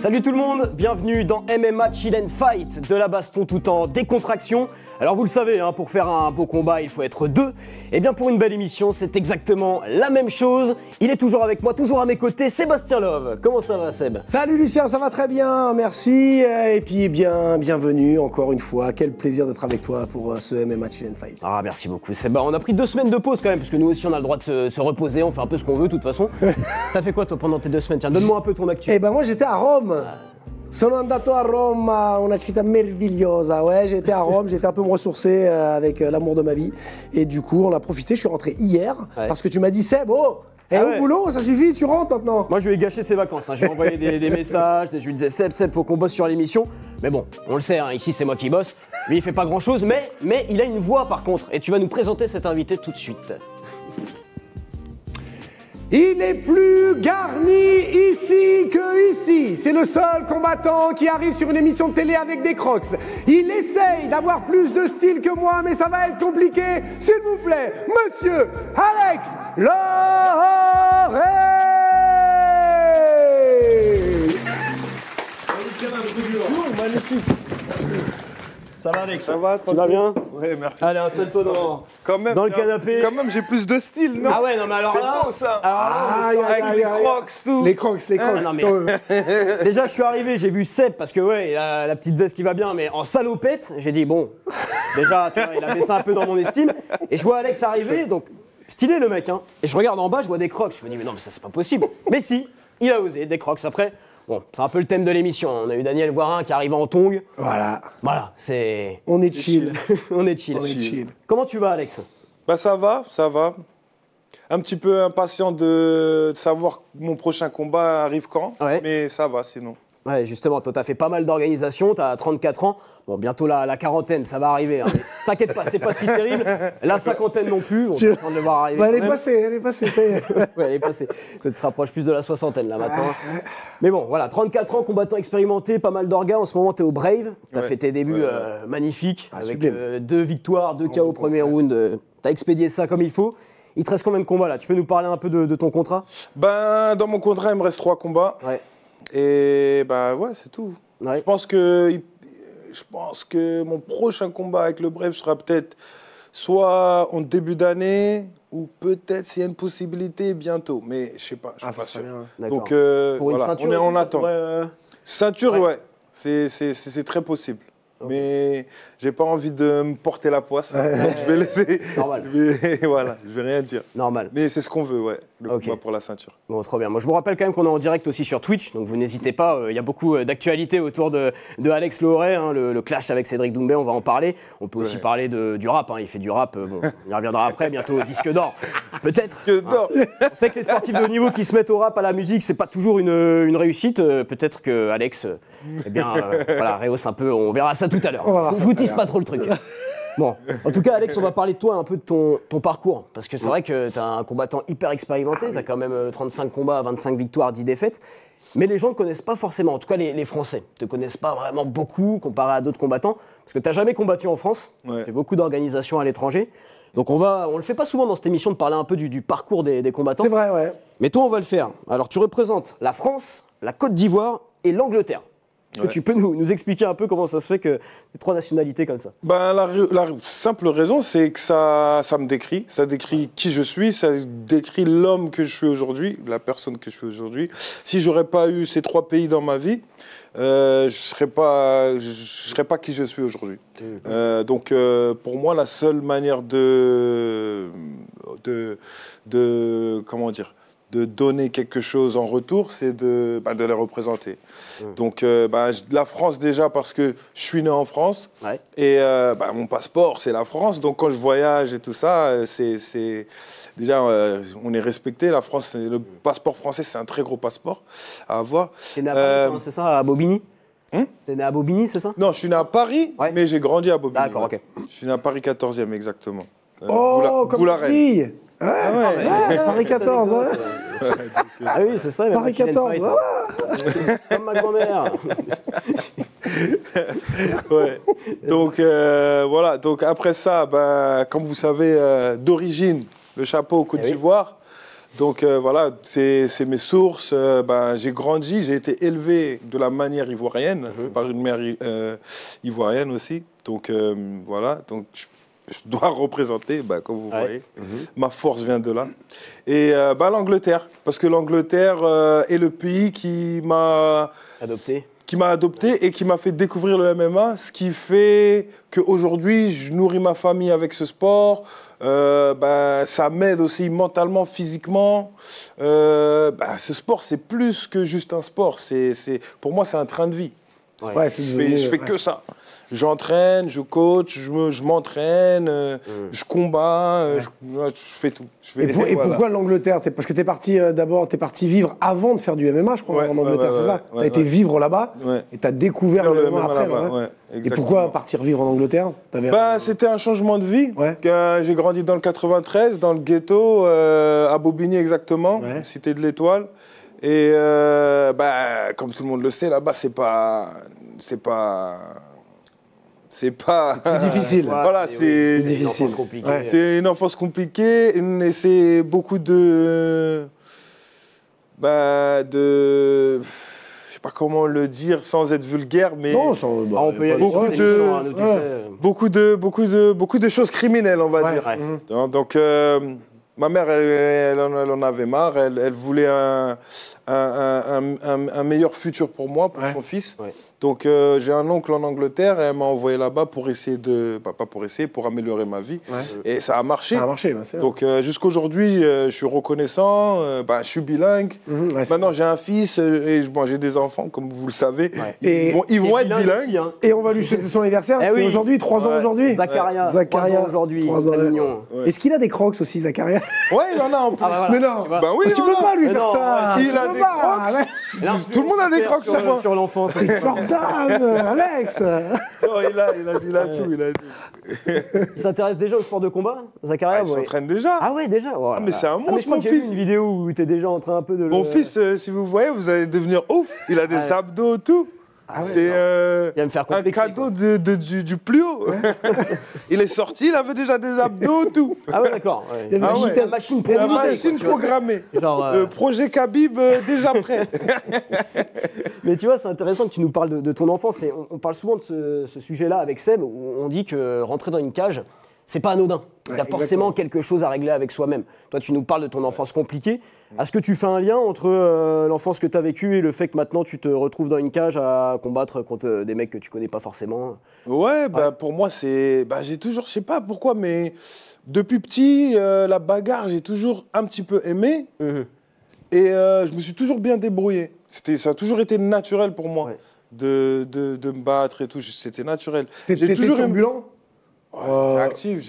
Salut tout le monde, bienvenue dans MMA Chill and Fight, de la baston tout en décontraction. Alors vous le savez, hein, pour faire un beau combat, il faut être deux. Et bien pour une belle émission, c'est exactement la même chose. Il est toujours avec moi, toujours à mes côtés, Sébastien Love. Comment ça va, Seb? Salut Lucien, ça va très bien, merci. Et puis bienvenue encore une fois. Quel plaisir d'être avec toi pour ce MMA Chill and Fight. Ah, merci beaucoup, Seb. On a pris 2 semaines de pause quand même, parce que nous aussi on a le droit de se reposer, on fait un peu ce qu'on veut de toute façon. T'as fait quoi toi pendant tes 2 semaines? Tiens, donne-moi un peu ton actu. Eh ben moi j'étais à Rome. Sono andato a Roma, una città meravigliosa. Ouais, j'étais à Rome, j'étais un peu me ressourcer avec l'amour de ma vie. Et du coup, on a profité, je suis rentré hier, parce que tu m'as dit, Seb, oh, au boulot, ça suffit, tu rentres maintenant. Moi, je lui ai gâché ses vacances, hein. Je lui ai envoyé des messages, je lui disais, Seb, faut qu'on bosse sur l'émission. Mais bon, on le sait, hein, ici c'est moi qui bosse. Lui, il fait pas grand-chose, mais il a une voix par contre. Et tu vas nous présenter cet invité tout de suite. Il est plus garni ici que ici. C'est le seul combattant qui arrive sur une émission de télé avec des crocs. Il essaye d'avoir plus de style que moi, mais ça va être compliqué. S'il vous plaît, monsieur Alex Loré. Magnifique. Ça va, Alex? Ça va, tu vas bien? Ouais, merci. Allez, installe-toi dans le canapé. Quand même, j'ai plus de style, non? Ah ouais, non mais alors là... C'est beau, ça. Avec les crocs, tout. Les crocs. Non, mais... Déjà, je suis arrivé, j'ai vu Seb, parce que ouais, il a la petite veste qui va bien, mais en salopette, j'ai dit, bon, déjà, tu vois, il a baissé un peu dans mon estime. Et je vois Alex arriver, donc, stylé le mec, hein. Et je regarde en bas, je vois des crocs. Je me dis, mais non, mais ça, c'est pas possible. Mais si, il a osé, des crocs. Après... Bon, c'est un peu le thème de l'émission. On a eu Daniel Voirin qui arrive en tongs. Voilà, c'est... on est chill. On est chill. Comment tu vas, Alex? Bah ça va. Un petit peu impatient de savoir mon prochain combat arrive quand. Ouais. Mais ça va sinon. Ouais, justement, toi, t'as fait pas mal d'organisations, t'as 34 ans. Bon, bientôt la quarantaine, ça va arriver. Hein. T'inquiète pas, c'est pas si terrible. La cinquantaine non plus, on est en train de le voir arriver. Bah, elle est passée, ça y est. Ouais, elle est passée. Tu te rapproches plus de la soixantaine, là, maintenant. Mais bon, voilà, 34 ans, combattant expérimenté, pas mal d'orgas. En ce moment, t'es au Brave. T'as fait tes débuts magnifiques, avec 2 victoires, 2 KO au premier round. T'as expédié ça comme il faut. Il te reste combien de combats, là? Tu peux nous parler un peu de ton contrat? Ben, dans mon contrat, il me reste 3 combats. Ouais. Et bah ouais, c'est tout. Ouais. Je pense que mon prochain combat avec le Brave sera peut-être soit en début d'année ou peut-être s'il y a une possibilité bientôt. Mais je sais pas, je suis pas sûr. Donc pour une voilà, ceinture, on est en attente. pourrait, Ceinture, ouais, c'est très possible. Okay. Mais j'ai pas envie de me porter la poisse, donc je vais laisser. Normal. Voilà, je vais rien dire. Normal. Mais c'est ce qu'on veut, ouais, le combat pour la ceinture. Bon, trop bien. Moi, je vous rappelle quand même qu'on est en direct aussi sur Twitch, donc vous n'hésitez pas. Il y a beaucoup d'actualités autour de Alex Loré, hein, le clash avec Cédric Doumbé, on va en parler. On peut aussi parler du rap, hein. Il fait du rap. Bon, il reviendra après, bientôt au disque d'or. Peut-être. Disque d'or. On sait que les sportifs de haut niveau qui se mettent au rap, à la musique, c'est pas toujours une réussite. Peut-être que Alex, voilà, rehausse un peu. On verra ça tout à l'heure. Je vous tease pas trop le truc. Bon, en tout cas, Alex, on va parler de toi, un peu de ton parcours. Parce que c'est vrai que tu as un combattant hyper expérimenté. Tu as quand même 35 combats, 25 victoires, 10 défaites. Mais les gens ne te connaissent pas forcément. En tout cas, les Français ne te connaissent pas vraiment beaucoup comparé à d'autres combattants. Parce que tu n'as jamais combattu en France. Tu fais beaucoup d'organisations à l'étranger. Donc on le fait pas souvent dans cette émission de parler un peu du parcours des combattants. C'est vrai, ouais. Mais toi, on va le faire. Alors, tu représentes la France, la Côte d'Ivoire et l'Angleterre. Est-ce que tu peux nous expliquer un peu comment ça se fait que les 3 nationalités comme ça? Ben, la simple raison, c'est que ça me décrit. Ça décrit qui je suis, ça décrit l'homme que je suis aujourd'hui, la personne que je suis aujourd'hui. Si j'aurais pas eu ces 3 pays dans ma vie, je serais pas qui je suis aujourd'hui. Donc, pour moi, la seule manière de comment dire, de donner quelque chose en retour, c'est de les représenter. Donc, la France déjà parce que je suis né en France et mon passeport, c'est la France. Donc, quand je voyage et tout ça, déjà, on est respecté. La France, le passeport français, c'est un très gros passeport à avoir. T'es né à Paris, c'est ça, à Bobigny? T'es né à Bobigny, c'est ça? Non, je suis né à Paris, mais j'ai grandi à Bobigny. D'accord, ok. Je suis né à Paris 14e, exactement. Comme une fille. Paris 14, hein. Ah oui, c'est ça. Paris 14, voilà. Comme ma grand-mère. Ouais. Donc, voilà. Donc, après ça, comme vous savez, d'origine, le chapeau Côte d'Ivoire. Donc voilà, c'est mes sources. Ben, j'ai grandi, j'ai été élevé de la manière ivoirienne, par une mère ivoirienne aussi. Donc voilà, donc je dois représenter, ben, comme vous voyez. Ma force vient de là. Et ben, l'Angleterre, parce que l'Angleterre est le pays qui m'a adopté et qui m'a fait découvrir le MMA, ce qui fait qu'aujourd'hui, je nourris ma famille avec ce sport. Ben, ça m'aide aussi mentalement, physiquement. Ben, ce sport, c'est plus que juste un sport. Pour moi, c'est un train de vie. Ouais, je fais que ça. J'entraîne, je coach, je m'entraîne, je combats, je fais tout. Et pourquoi l'Angleterre? Parce que t'es parti d'abord, t'es parti vivre avant de faire du MMA, je crois, en Angleterre, c'est ça? T'as été vivre là-bas et t'as découvert le MMA après. Et pourquoi partir vivre en Angleterre? C'était un changement de vie. J'ai grandi dans le 93, dans le ghetto, à Bobigny exactement, cité de l'Étoile. Et comme tout le monde le sait, là-bas, c'est plus difficile. Voilà, c'est une enfance compliquée. C'est une enfance compliquée et c'est beaucoup de je sais pas comment le dire sans être vulgaire, mais non, on peut y aller beaucoup de choses criminelles, on va dire. Donc ma mère, elle en avait marre. Elle voulait un meilleur futur pour moi, pour son fils. Donc, j'ai un oncle en Angleterre et elle m'a envoyé là-bas pour essayer pour améliorer ma vie. Et ça a marché. Ça a marché, donc, jusqu'aujourd'hui, je suis reconnaissant. Je suis bilingue. Maintenant, j'ai un fils et j'ai des enfants, comme vous le savez. Ils vont être bilingues. Aussi, hein. Et on va lui souhaiter son anniversaire. C'est aujourd'hui, 3 ans aujourd'hui. Zakaria 3 ans aujourd'hui. 3 ans. Est-ce qu'il a des crocs aussi, Zakaria? Ouais, il en a en plus. Mais non. Oui, tu peux pas lui faire ça. Il a des crocs. Tout le monde a des crocs sur l'enfance. Alex. Non, il a tout. Il s'intéresse déjà au sport de combat, Zakaria? Il s'entraîne déjà. Ah ouais, déjà. Voilà. Mais c'est un monstre, mon fils. J'ai vu une vidéo où tu es déjà en train un peu de le... Mon fils, si vous voyez, vous allez devenir ouf. Il a des abdos, tout. C'est un cadeau du plus haut. Il est sorti, il avait déjà des abdos, tout. Ah ouais, d'accord. Il y a une machine programmée. La machine programmée. Le projet Khabib déjà prêt. Mais tu vois, c'est intéressant que tu nous parles de ton enfance. Et on parle souvent de ce sujet-là avec Seb, où on dit que rentrer dans une cage, c'est pas anodin. Il y a forcément quelque chose à régler avec soi-même. Toi, tu nous parles de ton enfance compliquée. Est-ce que tu fais un lien entre l'enfance que tu as vécue et le fait que maintenant tu te retrouves dans une cage à combattre contre des mecs que tu connais pas forcément? Ouais, pour moi, c'est... j'ai toujours, je sais pas pourquoi, mais depuis petit, la bagarre, j'ai toujours un petit peu aimé. Et je me suis toujours bien débrouillé. Ça a toujours été naturel pour moi de me battre et tout. C'était naturel. T'étais toujours turbulent? J'étais actif,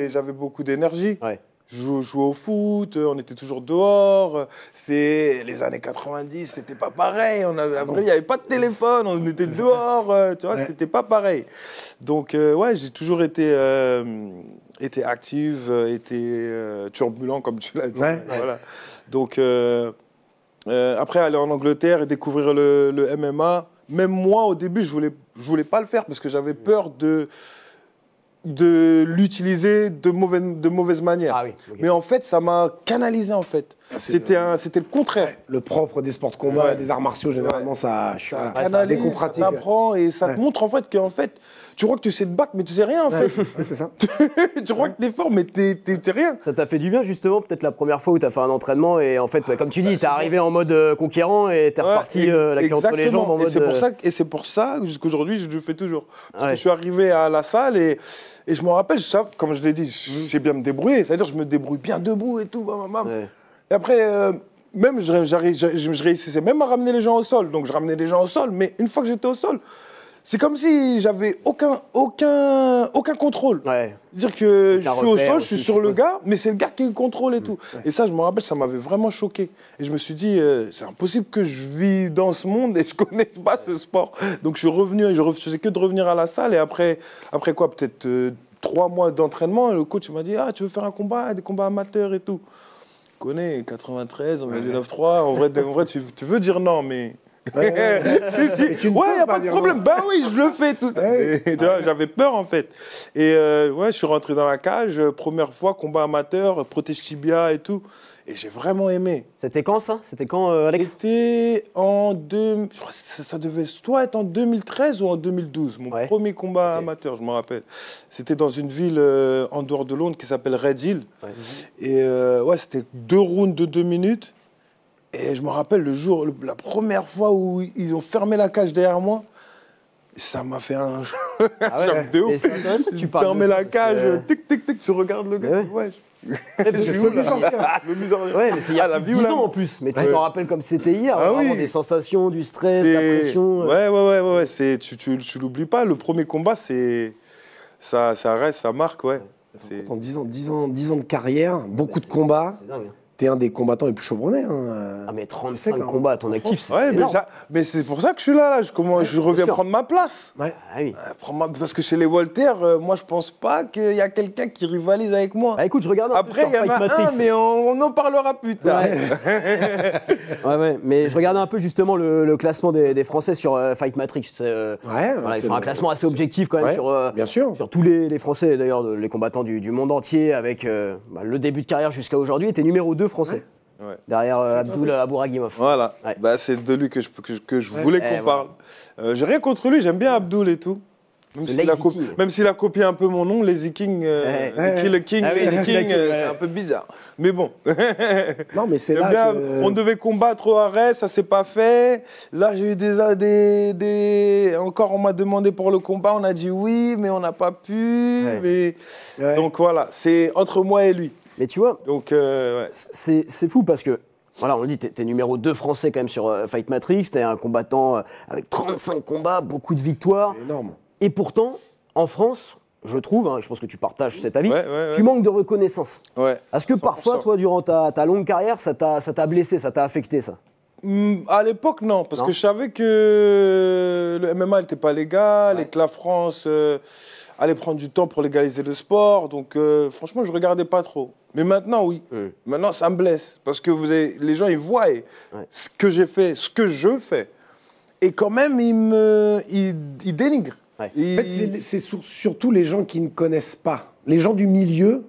j'avais beaucoup d'énergie. Je jouais au foot, on était toujours dehors. C'est les années 90, c'était pas pareil. Il n'y avait pas de téléphone, on était dehors. Tu vois, c'était pas pareil. Donc, j'ai toujours été actif, turbulent, comme tu l'as dit. Voilà. Donc, après, aller en Angleterre et découvrir le MMA, même moi, au début, je voulais pas le faire parce que j'avais peur de l'utiliser de mauvaise manière. Mais en fait, ça m'a canalisé, en fait. C'était le contraire. Le propre des sports de combat et des arts martiaux, généralement, ça canalise, ça t'apprend et ça te montre, en fait, tu crois que tu sais te battre, mais tu sais rien, en fait. C'est ça. Tu crois que t'es fort, mais tu sais rien. Ça t'a fait du bien, justement, peut-être la première fois où t'as fait un entraînement et en fait, comme tu dis, t'es arrivé en mode conquérant et t'es reparti la queue entre les jambes en mode... Et c'est pour ça que jusqu'aujourd'hui, je le fais toujours. Parce que je suis arrivé à la salle et je me rappelle, comme je l'ai dit, j'ai bien me débrouillé. C'est-à-dire je me débrouille bien debout et tout. Et après, même, je réussissais même à ramener les gens au sol. Donc, je ramenais les gens au sol. Mais une fois que j'étais au sol, c'est comme si j'avais aucun contrôle. C'est-à-dire que je suis au sol, je suis sur le gars, mais c'est le gars qui contrôle et tout. Et ça, je me rappelle, ça m'avait vraiment choqué. Et je me suis dit, c'est impossible que je vis dans ce monde et je ne connaisse pas ce sport. Donc, je suis revenu et je faisais que de revenir à la salle. Et après quoi, peut-être 3 mois d'entraînement, le coach m'a dit, tu veux faire un combat, des combats amateurs et tout. Je connais, 93, on m'a dit 9-3. En vrai, tu veux dire non, mais J'ai dit, ouais, il n'y a pas de problème. Ben oui, je le fais, tout ça. Tu vois, j'avais peur, en fait. Et ouais, je suis rentré dans la cage, première fois, combat amateur, protège tibia et tout. Et j'ai vraiment aimé. C'était quand, ça? C'était quand, Alex? C'était en... Je crois que ça devait soit être en 2013 ou en 2012. Mon premier combat amateur, je me rappelle. C'était dans une ville en dehors de Londres qui s'appelle Red Hill. Et ouais, c'était 2 rounds de 2 minutes. Et je me rappelle la première fois où ils ont fermé la cage derrière moi, ça m'a fait un choc de ouf. Tu fermais la cage, tic, tic, tic, tu regardes le gars. Ouais. Ouais, mais c'est il y a 10 ans en plus, mais tu t'en rappelles comme c'était hier, vraiment des sensations, du stress, de la pression. Ouais, tu l'oublies pas, le premier combat, ça reste, ça marque, ouais. En 10 ans de carrière, beaucoup de combats. C'est dingue. T'es un des combattants les plus chevronnés. Ah mais 35 combats à ton actif, c'est mais c'est pour ça que je suis là. Je reviens prendre ma place. Ouais. Ah, oui. Parce que chez les Walter, moi je pense pas qu'il y a quelqu'un qui rivalise avec moi. Ah, écoute, je regarde un peu sur Fight Matrix. Après, il y en a un, mais on en parlera plus tard. Ouais, mais je regardais un peu justement le classement des Français sur Fight Matrix. Ils font un classement assez objectif quand même bien sûr. Sur tous les Français, d'ailleurs, les combattants du monde entier, avec le début de carrière jusqu'à aujourd'hui. Était numéro 2 français. Ouais. Derrière Abdul Abouragimov. Voilà, c'est de lui que je voulais qu'on parle. J'ai rien contre lui, j'aime bien Abdul et tout. Même s'il a copié un peu mon nom, Lazy King, Kill King, c'est un peu bizarre. Mais bon. Non, mais c'est là On devait combattre au arrêt, ça s'est pas fait. Là, j'ai eu Encore, on m'a demandé pour le combat, on a dit oui, mais on n'a pas pu. Donc voilà, c'est entre moi et lui. Mais tu vois, c'est fou parce que, voilà, on le dit, t'es numéro 2 français quand même sur Fight Matrix, t'es un combattant avec 35 combats, beaucoup de victoires. C'est énorme. Et pourtant, en France, je trouve, je pense que tu partages cet avis, tu manques de reconnaissance. Est-ce que 100%. Parfois, toi, durant ta longue carrière, ça t'a blessé, ça t'a affecté, ça? À l'époque, non, parce que je savais que le MMA n'était pas légal et que la France allait prendre du temps pour légaliser le sport. Donc, franchement, je ne regardais pas trop. Mais maintenant, oui. Maintenant, ça me blesse. Parce que les gens, ils voient ce que j'ai fait, ce que je fais. Et quand même, ils dénigrent. En fait, c'est surtout les gens qui ne connaissent pas. Les gens du milieu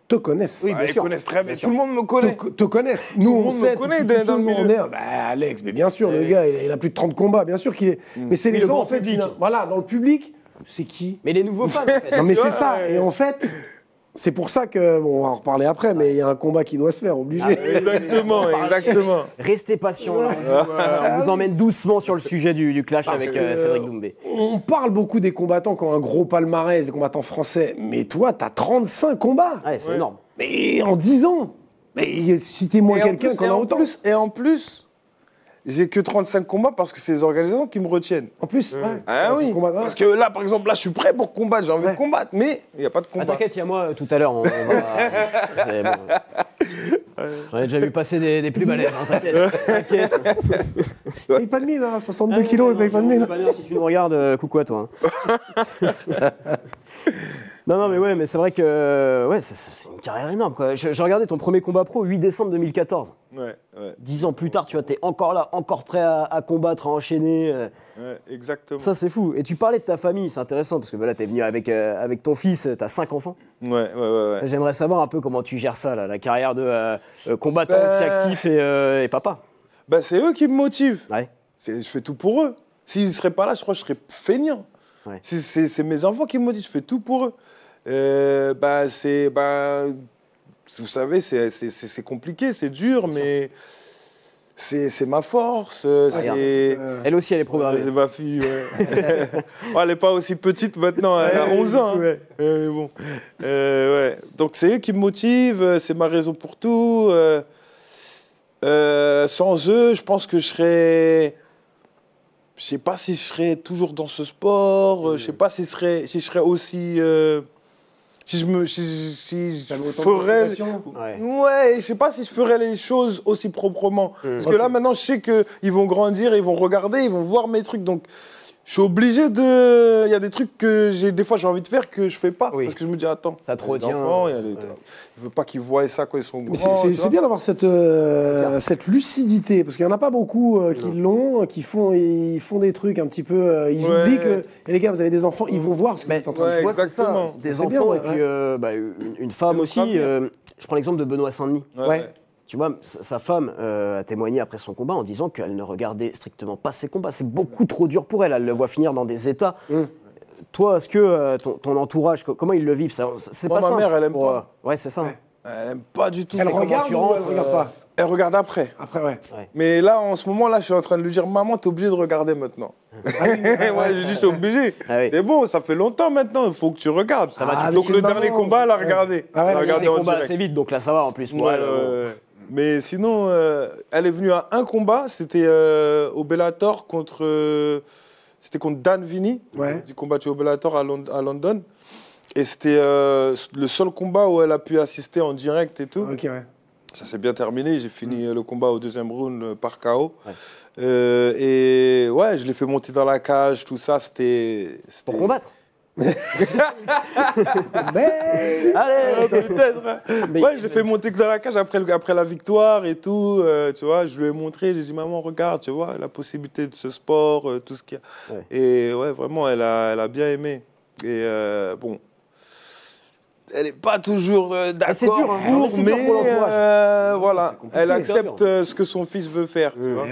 te connaissent. Oui, bien sûr. Ils connaissent très bien. Tout le monde me connaît. Te connaissent. Nous, on sait. Tout le monde me connaît dans le milieu. Alex, mais bien sûr, le gars, il a plus de 30 combats. Bien sûr qu'il est. Mais c'est les gens, en fait, voilà, dans le public, c'est qui? Mais les nouveaux fans, en fait. Non, mais c'est ça. Et en fait... C'est pour ça que, on va en reparler après, mais il y a un combat qui doit se faire, obligé. Exactement. Restez patients, on vous emmène doucement sur le sujet du clash avec Cédric Doumbé. On parle beaucoup des combattants qui ont un gros palmarès, des combattants français, mais toi, t'as 35 combats. Ouais, c'est énorme. Mais en 10 ans. Mais citez-moi quelqu'un qui en a autant. Et en plus, j'ai que 35 combats parce que c'est les organisations qui me retiennent. En plus, Ah oui, parce que là, par exemple, là, je suis prêt pour combattre, j'ai envie de combattre, mais il n'y a pas de combat. T'inquiète, il y a moi tout à l'heure. J'en ai déjà vu passer des plus balèzes, t'inquiète. Il paye pas de mine, 62 kilos, il paye pas de mine. Si tu nous regardes, coucou à toi. Non, mais c'est vrai que c'est une carrière énorme, quoi. Je regardais ton premier combat pro, 8 décembre 2014. 10 ans plus tard, tu vois, t'es encore là, encore prêt à combattre, à enchaîner. Exactement. Ça, c'est fou. Et tu parlais de ta famille, c'est intéressant, parce que là, t'es venu avec ton fils, t'as 5 enfants. Ouais. J'aimerais savoir un peu comment tu gères ça, là, la carrière de combattant aussi actif et papa. C'est eux qui me motivent. Je fais tout pour eux. S'ils ne seraient pas là, je crois que je serais feignant. C'est mes enfants qui me motivent, je fais tout pour eux. Vous savez, c'est compliqué, c'est dur, mais c'est ma force. Elle aussi, elle est programmée. C'est ma fille, elle n'est pas aussi petite maintenant, elle a 11 ans. Mais bon. Donc c'est eux qui me motivent, c'est ma raison pour tout. Sans eux, je pense que je serais... Je ne sais pas si je serais toujours dans ce sport, je ne sais pas si je serais aussi... si je ferais... je ne sais pas si je ferais les choses aussi proprement. Parce que là, maintenant, je sais qu'ils vont grandir, ils vont regarder, ils vont voir mes trucs. Donc, je suis obligé de... Il y a des trucs que des fois j'ai envie de faire que je fais pas. Parce que je me dis, attends, ça te retient. Je veux pas qu'ils voient ça quand ils sont grands. C'est bien d'avoir cette lucidité, parce qu'il n'y en a pas beaucoup qui l'ont, ils font des trucs un petit peu... ils oublient que, et les gars, vous avez des enfants, ils vont voir ce que vous êtes en train de voir. Exactement. Des enfants, et puis une femme aussi. Je prends l'exemple de Benoît Saint-Denis. Tu vois, sa femme a témoigné après son combat en disant qu'elle ne regardait strictement pas ses combats. C'est beaucoup trop dur pour elle. Elle le voit finir dans des états. Toi, est-ce que ton entourage, comment ils le vivent? C'est pas simple. Ma mère, elle aime pas. Ouais, c'est ça. Elle aime pas du tout. Elle regarde ou elle regarde pas? Elle regarde après. Après, ouais. Mais là, en ce moment-là, je suis en train de lui dire, maman, t'es obligée de regarder maintenant. Je lui dis, je suis obligé. C'est bon, ça fait longtemps maintenant, il faut que tu regardes. Donc le dernier combat, elle a regardé. Elle a regardé en direct. assez vite, donc là, ça va en plus. Mais sinon, elle est venue à un combat, c'était au Bellator c'était contre Dan Vini, du combattu au Bellator à London. Et c'était le seul combat où elle a pu assister en direct et tout. Ça s'est bien terminé, j'ai fini le combat au deuxième round par KO. Et ouais, je l'ai fait monter dans la cage, tout ça, c'était... Pour combattre. Allez, peut-être. Ouais, je l'ai fait monter dans la cage après la victoire et tout. Tu vois, je lui ai montré, j'ai dit maman regarde, tu vois, la possibilité de ce sport, tout ce qu'il y a. Et ouais, vraiment, elle a bien aimé. Et bon, elle n'est pas toujours d'accord. C'est dur, mais voilà, elle accepte ce que son fils veut faire. Tu vois.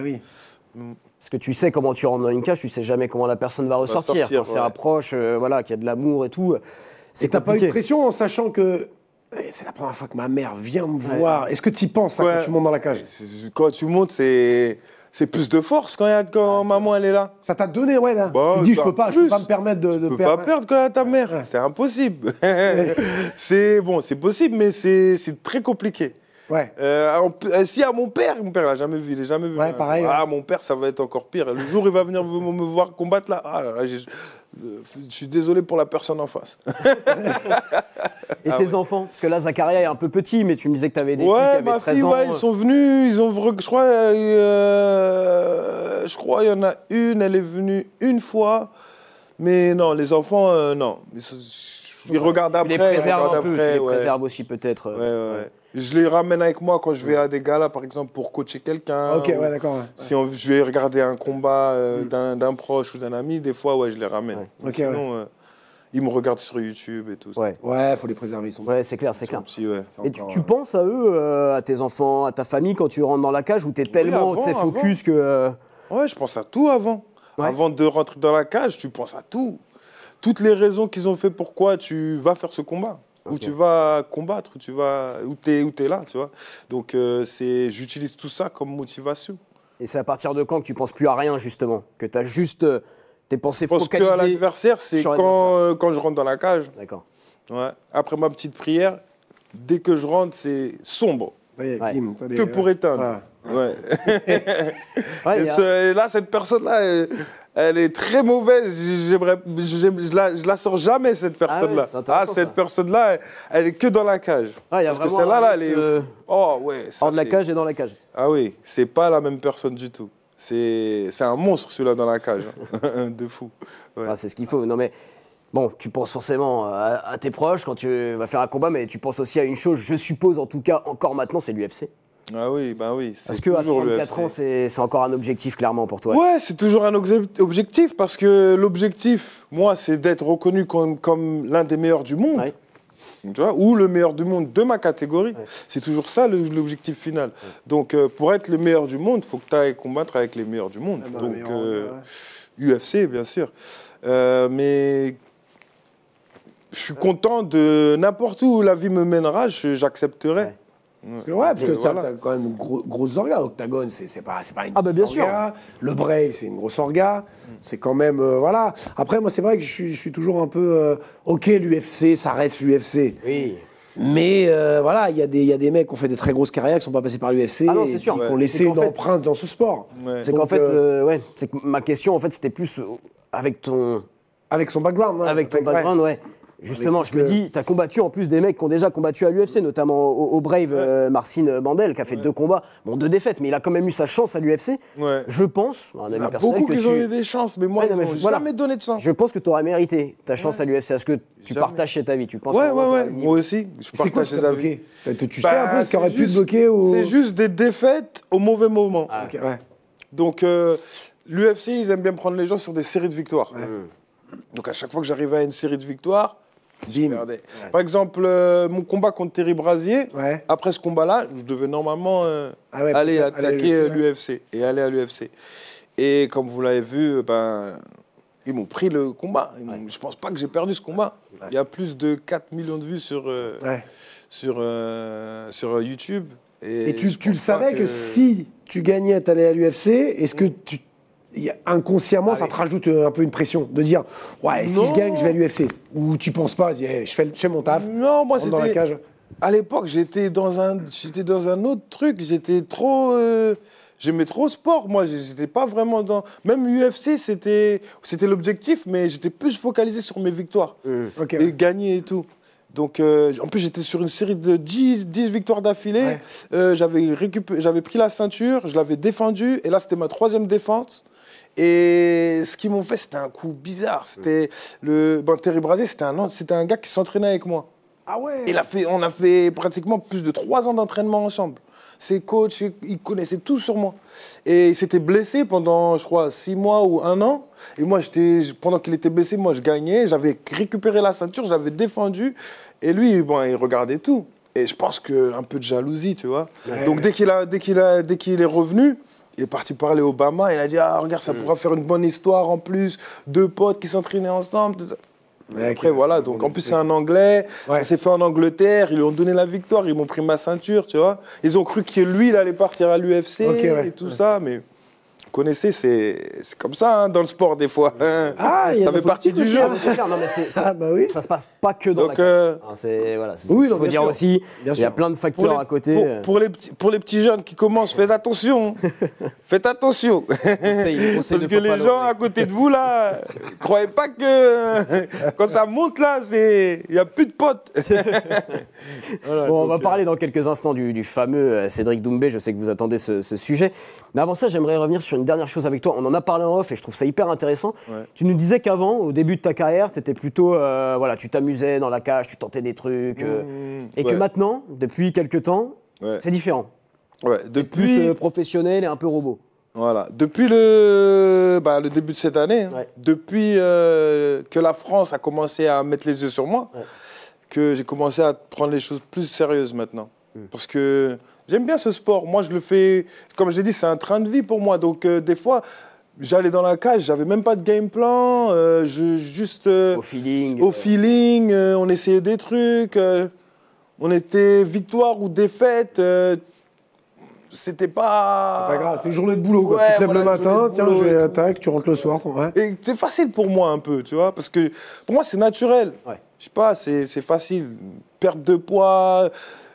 Parce que tu sais comment tu rentres dans une cage, tu sais jamais comment la personne va ressortir. Quand c'est approche, voilà, qu'il y a de l'amour et tout. Et t'as pas eu de pression en sachant que c'est la première fois que ma mère vient me voir. Est-ce que tu y penses quand tu montes dans la cage? Quand tu montes, c'est plus de force quand maman elle est là. Ça t'a donné, là. Tu dis je peux pas me permettre de perdre. Tu peux pas perdre quand il y a ta mère. C'est impossible. C'est possible, mais c'est très compliqué. Si à mon père l'a jamais vu, il n'a jamais vu. Pareil. Mon père, ça va être encore pire. Le jour où il va venir me voir combattre là, je suis désolé pour la personne en face. Et tes enfants? Parce que là, Zakaria est un peu petit, mais tu me disais que tu avais des filles qui avaient 13 ans. Ils sont venus, je crois il y en a une, elle est venue une fois. Mais non, les enfants, non. Ils regardent après. Tu les préserves un peu, tu les préserves aussi peut-être. Je les ramène avec moi quand je vais à des galas, par exemple, pour coacher quelqu'un. D'accord. Si je vais regarder un combat d'un proche ou d'un ami, des fois, je les ramène. Sinon, ils me regardent sur YouTube et tout ça. Faut les préserver. C'est clair. Petits, Et tu penses à eux, à tes enfants, à ta famille, quand tu rentres dans la cage, où tu es tellement focus que... Ouais, je pense à tout avant. Avant de rentrer dans la cage, tu penses à tout. Toutes les raisons qu'ils ont fait pourquoi tu vas faire ce combat. Où tu vas combattre, où t'es là, tu vois. Donc, j'utilise tout ça comme motivation. Et c'est à partir de quand que tu penses plus à rien, justement? Que tu as juste tes pensées focalisées? Je pense qu'à l'adversaire, c'est quand je rentre dans la cage. D'accord. Ouais. Après ma petite prière, dès que je rentre, c'est sombre. Que pour éteindre. Là, cette personne-là, elle est très mauvaise. Je la sors jamais, cette personne-là. Cette personne-là, elle est que dans la cage. Parce que celle-là, elle est... hors de la cage et dans la cage. Ah oui, c'est pas la même personne du tout. C'est un monstre, celui-là, dans la cage. De fou. C'est ce qu'il faut. Non, mais... Bon, tu penses forcément à tes proches quand tu vas faire un combat, mais tu penses aussi à une chose, je suppose, en tout cas, encore maintenant, c'est l'UFC. Ah oui, oui. Parce qu'à 34 ans, c'est encore un objectif, clairement, pour toi. Ouais, c'est toujours un objectif, parce que l'objectif, moi, c'est d'être reconnu comme l'un des meilleurs du monde. Tu vois, ou le meilleur du monde de ma catégorie. C'est toujours ça l'objectif final. Donc, pour être le meilleur du monde, il faut que tu ailles combattre avec les meilleurs du monde. Donc, UFC, bien sûr. Mais... je suis content de n'importe où la vie me mènera, j'accepterai. Parce que t'as quand même une grosse orga. L'octagone, c'est pas une bien orga. sûr. Le Brave, c'est une grosse orga. C'est quand même... voilà. Après, moi, c'est vrai que je suis toujours un peu... OK, l'UFC, ça reste l'UFC. Oui. Mais voilà, il y a des mecs qui ont fait des très grosses carrières, qui ne sont pas passés par l'UFC. Ah non, c'est sûr. Qui ont laissé une empreinte dans ce sport. C'est qu'en fait, c'est que ma question, en fait, c'était plus avec ton... Avec son background. Avec ton background, Justement, je me dis, tu as combattu en plus des mecs qui ont déjà combattu à l'UFC, notamment au Brave, Marcin Mandel, qui a fait 2 combats, bon 2 défaites, mais il a quand même eu sa chance à l'UFC. Ouais. Je pense, il y en a beaucoup qui ont eu des chances, mais moi, ils m'ont jamais donné de chance. Je pense que tu aurais mérité ta chance à l'UFC. Est-ce que tu partages chez ta vie? Tu penses Ouais, moi aussi, je partage chez ta vie. Tu sais un peu ce qui aurait pu te bloquer ou... C'est juste des défaites au mauvais moment. Donc, l'UFC, ils aiment bien prendre les gens sur des séries de victoires. Donc, à chaque fois que j'arrivais à une série de victoires, je perdais. Par exemple, mon combat contre Terry Brazier, après ce combat-là, je devais normalement aller attaquer l'UFC et aller à l'UFC. Et comme vous l'avez vu, ils m'ont pris le combat. Je pense pas que j'ai perdu ce combat. Il y a plus de 4 millions de vues sur YouTube. Et tu le savais que si tu gagnais, tu allais à l'UFC, est-ce que inconsciemment, ça te rajoute un peu une pression de dire si je gagne, je vais à l'UFC? Ou tu penses pas, je fais mon taf? Non, moi c'était dans la cage. À l'époque, j'étais dans un autre truc. J'étais trop, j'aimais trop le sport. Moi, j'étais pas vraiment dans. Même l'UFC, c'était l'objectif, mais j'étais plus focalisé sur mes victoires et gagner et tout. Donc, en plus, j'étais sur une série de 10 victoires d'affilée. J'avais pris la ceinture, je l'avais défendue, et là, c'était ma 3e défense. Et ce qu'ils m'ont fait, c'était un coup bizarre. C'était Terry Brazier, c'était un gars qui s'entraînait avec moi. Ah ouais. On a fait pratiquement plus de 3 ans d'entraînement ensemble. Ses coachs, ils connaissaient tout sur moi. Et il s'était blessé pendant, je crois, 6 mois ou 1 an. Et moi, pendant qu'il était blessé, moi, je gagnais. J'avais récupéré la ceinture, je l'avais défendue. Et lui, il regardait tout. Et je pense qu'un peu de jalousie, tu vois. Ouais. Donc, dès qu'il est revenu, il est parti parler au Obama. Il a dit, regarde, ça pourra faire une bonne histoire en plus. 2 potes qui s'entraînaient ensemble. Et après, voilà, donc en plus c'est un Anglais, ça s'est fait en Angleterre, ils lui ont donné la victoire, ils m'ont pris ma ceinture, tu vois. Ils ont cru que lui, il allait partir à l'UFC et tout ça, mais vous connaissez, c'est comme ça dans le sport des fois. Ça fait partie du jeu. C'est clair, non, mais ça se passe pas que dans la cage. Il faut dire aussi, il y a plein de facteurs à côté. Pour les petits jeunes qui commencent, faites attention. Faites attention. Parce que les gens à côté de vous, là, croyez pas que quand ça monte, là, il n'y a plus de potes. On va parler dans quelques instants du fameux Cédric Doumbé. Je sais que vous attendez ce sujet. Mais avant ça, j'aimerais revenir sur une dernière chose avec toi. On en a parlé en off et je trouve ça hyper intéressant. Tu nous disais qu'avant, au début de ta carrière, tu étais plutôt, tu t'amusais dans la cage, tu tentais des trucs. Et que maintenant, depuis quelques temps, c'est différent. Depuis... C'est plus professionnel et un peu robot. Voilà. Depuis le début de cette année, depuis que la France a commencé à mettre les yeux sur moi, que j'ai commencé à prendre les choses plus sérieuses maintenant. Parce que j'aime bien ce sport. Moi, je le fais, comme je l'ai dit, c'est un train de vie pour moi. Donc, des fois, j'allais dans la cage, j'avais même pas de game plan. Au feeling. On essayait des trucs. On était victoire ou défaite. C'était pas grave, c'est une journée de boulot. Quoi. Tu te lèves le matin, tiens, je vais attaquer, tu rentres le soir. Et c'est facile pour moi un peu, tu vois, parce que pour moi, c'est naturel. Je sais pas, c'est facile. Perte de poids.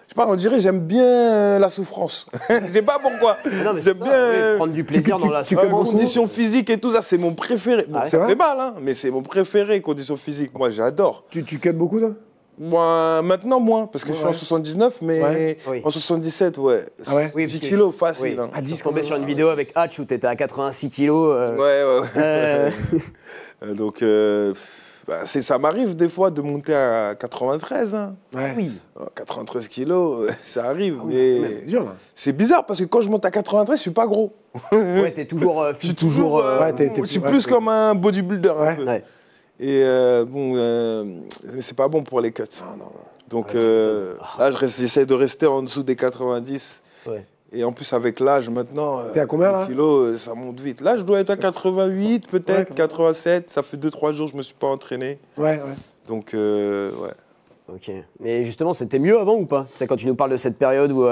Je sais pas, on dirait j'aime bien la souffrance. Je sais pas pourquoi. J'aime bien prendre du plaisir dans la souffrance. Conditions physiques et tout ça, c'est mon préféré. Bon, ça fait mal, hein, mais c'est mon préféré, conditions physiques. Moi, j'adore. Tu cuts beaucoup, toi? Moi, maintenant, moins, parce que je suis en 79, mais en 77, oui, 10 kilos facile. Hein. Je suis tombé sur une vidéo avec Hatch où tu étais à 86 kilos. Donc, ça m'arrive des fois de monter à 93. Hein. Oui. 93 kilos, ça arrive. C'est bizarre parce que quand je monte à 93, je suis pas gros. T'es toujours je suis plus comme un bodybuilder un peu. Et mais c'est pas bon pour les cuts. Donc là, j'essaie de rester en dessous des 90. Et en plus, avec l'âge maintenant, t'es à combien, là kilos, ça monte vite. Là, je dois être à 88, peut-être, 87. Ça fait 2-3 jours que je me suis pas entraîné. Donc, Ok. Mais justement, c'était mieux avant ou pas? C'est quand tu nous parles de cette période où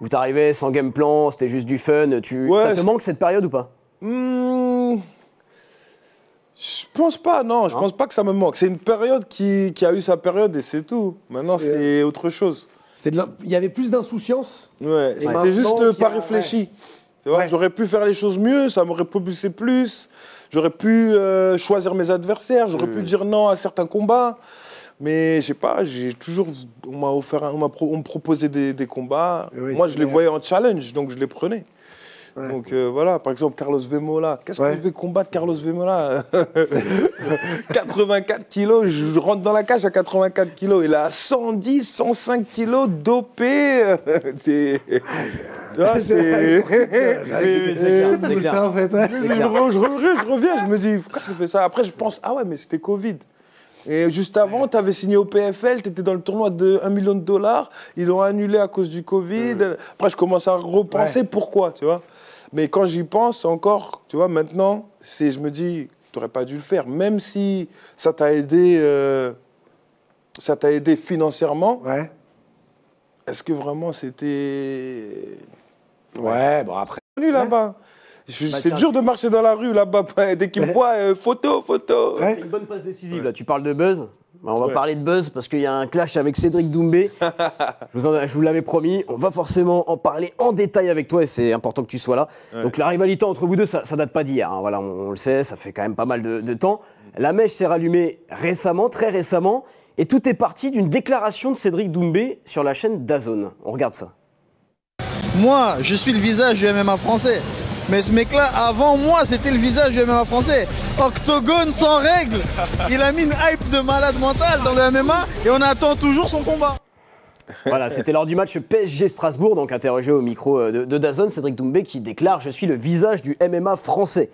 tu arrivais sans game plan, c'était juste du fun. Ça te manque cette période ou pas? Je pense pas, non. Je pense pas que ça me manque. C'est une période qui a eu sa période et c'est tout. Maintenant, c'est autre chose. Il y avait plus d'insouciance. C'était juste pas réfléchi. Tu vois, j'aurais pu faire les choses mieux, ça m'aurait propulsé plus. J'aurais pu choisir mes adversaires, j'aurais pu dire non à certains combats. Mais je sais pas, j'ai toujours, on me proposait des combats. Oui, moi, je les voyais en challenge, donc je les prenais. Ouais. Donc voilà, par exemple, Carlos Vemola. Qu'est-ce que je vais combattre, Carlos Vemola? 84 kilos, je rentre dans la cage à 84 kilos. Il a 110, 105 kilos dopé. C'est clair. En fait, je reviens, je me dis, pourquoi ça fait ça? Après, je pense, ah ouais, mais c'était Covid. Et juste avant, tu avais signé au PFL, tu étais dans le tournoi de $1 million. Ils l'ont annulé à cause du Covid. Après, je commence à repenser pourquoi, tu vois. Mais quand j'y pense encore, tu vois, maintenant, je me dis, tu n'aurais pas dû le faire. Même si ça t'a aidé financièrement, est-ce que vraiment c'était... Ouais, bon après... là-bas. C'est dur de marcher dans la rue là-bas, dès qu'ils me voient, photo. C'est une bonne passe décisive, là. Tu parles de buzz. On va parler de buzz parce qu'il y a un clash avec Cédric Doumbé. Je vous l'avais promis, on va forcément en parler en détail avec toi et c'est important que tu sois là. Donc la rivalité entre vous deux, ça date pas d'hier. Hein. Voilà, on le sait, ça fait quand même pas mal de temps. La mèche s'est rallumée récemment, très récemment, et tout est parti d'une déclaration de Cédric Doumbé sur la chaîne DAZN. On regarde ça. Moi, je suis le visage du MMA français. Mais ce mec-là, avant moi, c'était le visage du MMA français. Octogone sans règles. Il a mis une hype de malade mental dans le MMA et on attend toujours son combat. Voilà, c'était lors du match PSG Strasbourg, donc interrogé au micro de DAZN, Cédric Doumbé qui déclare « Je suis le visage du MMA français ».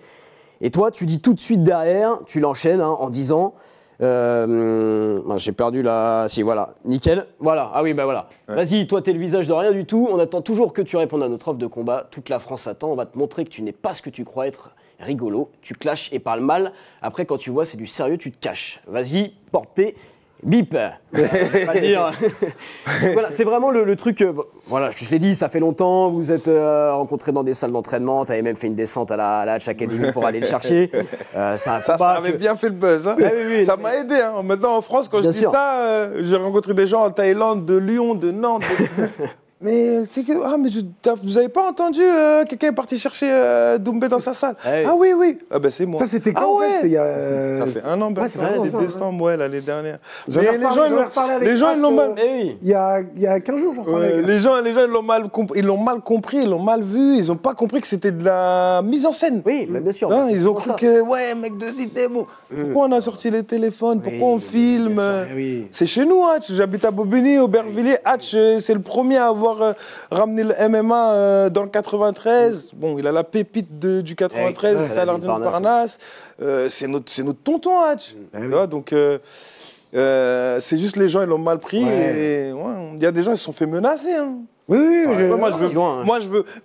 Et toi, tu dis tout de suite derrière, tu l'enchaînes en disant... j'ai perdu la... Si, voilà, nickel. Voilà, ah oui, bah voilà. Vas-y, toi, t'es le visage de rien du tout. On attend toujours que tu répondes à notre offre de combat. Toute la France attend. On va te montrer que tu n'es pas ce que tu crois être rigolo. Tu clashes et parles mal. Après, quand tu vois c'est du sérieux, tu te caches. Vas-y, portez... Bip. Pas dire. Voilà, c'est vraiment le truc. Voilà, je l'ai dit, ça fait longtemps. Vous êtes rencontrés dans des salles d'entraînement. Tu avais même fait une descente à la Hatch Academy pour aller le chercher. Ça avait bien fait le buzz. Hein. Oui, ça m'a aidé. Hein. Maintenant, en France, quand je dis ça, j'ai rencontré des gens en Thaïlande, de Lyon, de Nantes. Mais c'est que vous avez pas entendu quelqu'un est parti chercher Doumbé dans sa salle. Ah oui. Ah ben c'est moi. Ça c'était quand ça fait 1 an. C'est décembre, l'année dernière. Mais les gens ils l'ont mal. Il y a 15 jours, je crois. Les gens ils l'ont mal compris, ils l'ont mal vu, ils ont pas compris que c'était de la mise en scène. Oui, mais bien sûr. Hein, ils ont cru que mec de cité, bon. Pourquoi on a sorti les téléphones? Pourquoi on filme? C'est chez nous, Hatch. J'habite à Bobigny, Aubervilliers. Hatch, c'est le premier à avoir ramené le MMA dans le 93. Bon, il a la pépite du 93, Saladin Parnasse. C'est notre tonton Hatch. Donc, c'est juste les gens, ils l'ont mal pris. Il y a des gens, ils se sont fait menacer. Hein. Oui,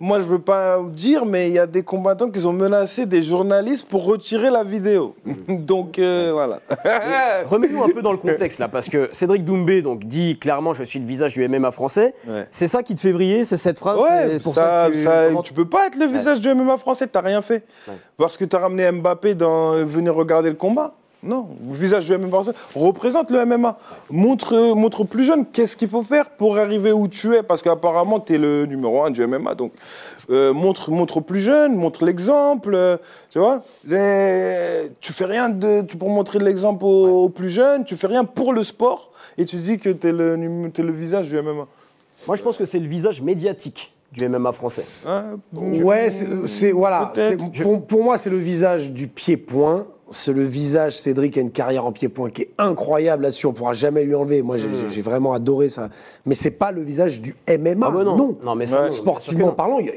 moi je veux pas dire, mais il y a des combattants qui ont menacé des journalistes pour retirer la vidéo. Donc voilà. Remets-nous un peu dans le contexte là, parce que Cédric Doumbé donc dit clairement je suis le visage du MMA français. C'est ça qui te fait vriller, c'est cette phrase. Pour tu peux pas être le visage du MMA français, t'as rien fait. Parce que t'as ramené Mbappé venir regarder le combat. Non, le visage du MMA représente le MMA. Montre aux plus jeunes qu'est-ce qu'il faut faire pour arriver où tu es. Parce qu'apparemment, tu es le numéro 1 du MMA. Donc, montre aux plus jeunes, montre l'exemple. Tu vois, tu fais rien pour montrer de l'exemple aux plus jeunes. Tu fais rien pour le sport. Et tu dis que tu es le visage du MMA. Moi, je pense que c'est le visage médiatique du MMA français. Pour moi, c'est le visage du pied-point. C'est le visage, Cédric a une carrière en pied-point qui est incroyable là-dessus, on ne pourra jamais lui enlever. Moi, j'ai vraiment adoré ça. Mais c'est pas le visage du MMA, non. Mais sportivement parlant, il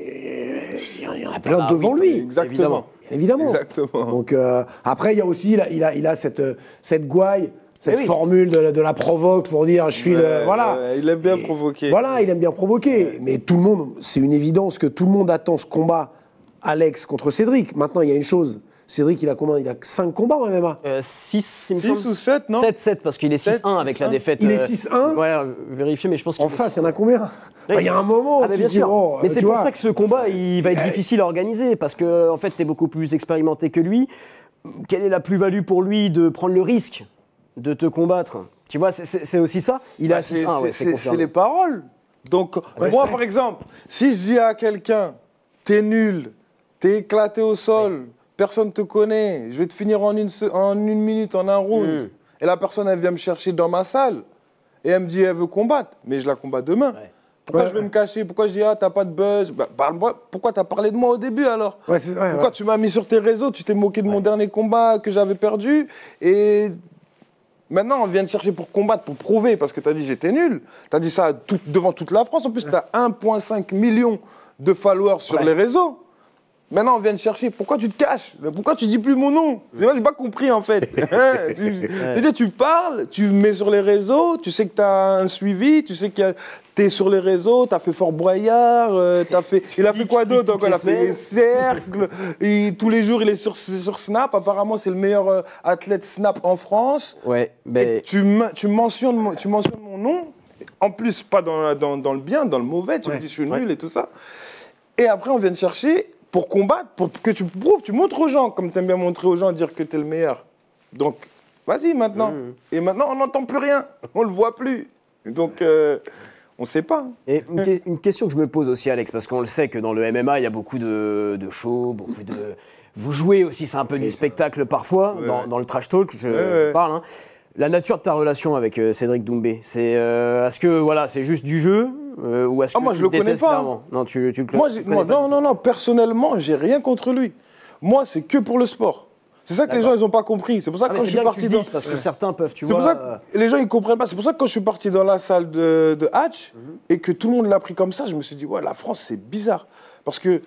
y en a plein devant lui. Exactement. Évidemment. Donc, après, il y a aussi, il a cette gouaille, cette formule de la provoque pour dire je suis le... Voilà. Il aime bien provoquer. Voilà, il aime bien provoquer. Mais tout le monde, c'est une évidence que tout le monde attend ce combat Alex contre Cédric. Maintenant, il y a une chose. Cédric, il a combien? Il a 5 combats en MMA 6, 6 ou 7, non? 7, parce qu'il est 6-1 avec la défaite. Il est 6-1 Ouais, vérifier, mais je pense qu'en face, il y en a combien? Il y a un moment. Bien sûr. Mais c'est pour ça que ce combat, il va être difficile à organiser, parce que en fait, tu es beaucoup plus expérimenté que lui. Quelle est la plus-value pour lui de prendre le risque de te combattre? Tu vois, c'est aussi ça. Il a 6-1, c'est les paroles. Donc, moi, par exemple, si je dis à quelqu'un, t'es nul, t'es éclaté au sol, personne te connaît, je vais te finir en une minute, en un round. Et la personne, elle vient me chercher dans ma salle. Et elle me dit, elle veut combattre. Mais je la combats demain. Ouais. Pourquoi je vais me cacher? Pourquoi je dis, ah, t'as pas de buzz? Bah, parle-moi. Pourquoi t'as parlé de moi au début alors? Pourquoi tu m'as mis sur tes réseaux? Tu t'es moqué de mon dernier combat que j'avais perdu. Et maintenant, on vient te chercher pour combattre, pour prouver, parce que t'as dit j'étais nul. T'as dit ça devant toute la France. En plus, t'as 1,5 million de followers sur les réseaux. Maintenant, on vient te chercher. Pourquoi tu te caches? Pourquoi tu dis plus mon nom? Moi, j'ai pas compris, en fait. Tu parles, tu mets sur les réseaux, tu sais que tu as un suivi, tu sais que tu es sur les réseaux, tu as fait Fort Boyard, il a fait quoi d'autre? Donc, il a fait des cercles. Tous les jours, il est sur Snap. Apparemment, c'est le meilleur athlète Snap en France. Ouais, et tu mentionnes mon nom. En plus, pas dans le bien, dans le mauvais. Tu me dis, je suis nul et tout ça. Et après, on vient te chercher pour combattre, pour que tu prouves, tu montres aux gens, comme tu aimes bien montrer aux gens, dire que tu es le meilleur. Donc, vas-y maintenant. Et maintenant, on n'entend plus rien, on ne le voit plus. Donc, on ne sait pas. Et une question que je me pose aussi, Alex, parce qu'on le sait que dans le MMA, il y a beaucoup de shows, beaucoup de... Vous jouez aussi, c'est un peu du spectacle parfois, dans le trash talk, je parle. Hein. La nature de ta relation avec Cédric Doumbé, c'est est-ce que voilà, c'est juste du jeu ou est-ce que moi, tu je le connais pas. Clairement non, tu le connais pas. Non, personnellement, j'ai rien contre lui. Moi, c'est que pour le sport. C'est ça que les gens, ils n'ont pas compris. C'est pour ça que quand je suis parti dans... parce que certains peuvent, tu vois... C'est pour ça que les gens, ils comprennent pas. C'est pour ça que quand je suis parti dans la salle de Hatch et que tout le monde l'a pris comme ça, je me suis dit, ouais, la France, c'est bizarre. Parce que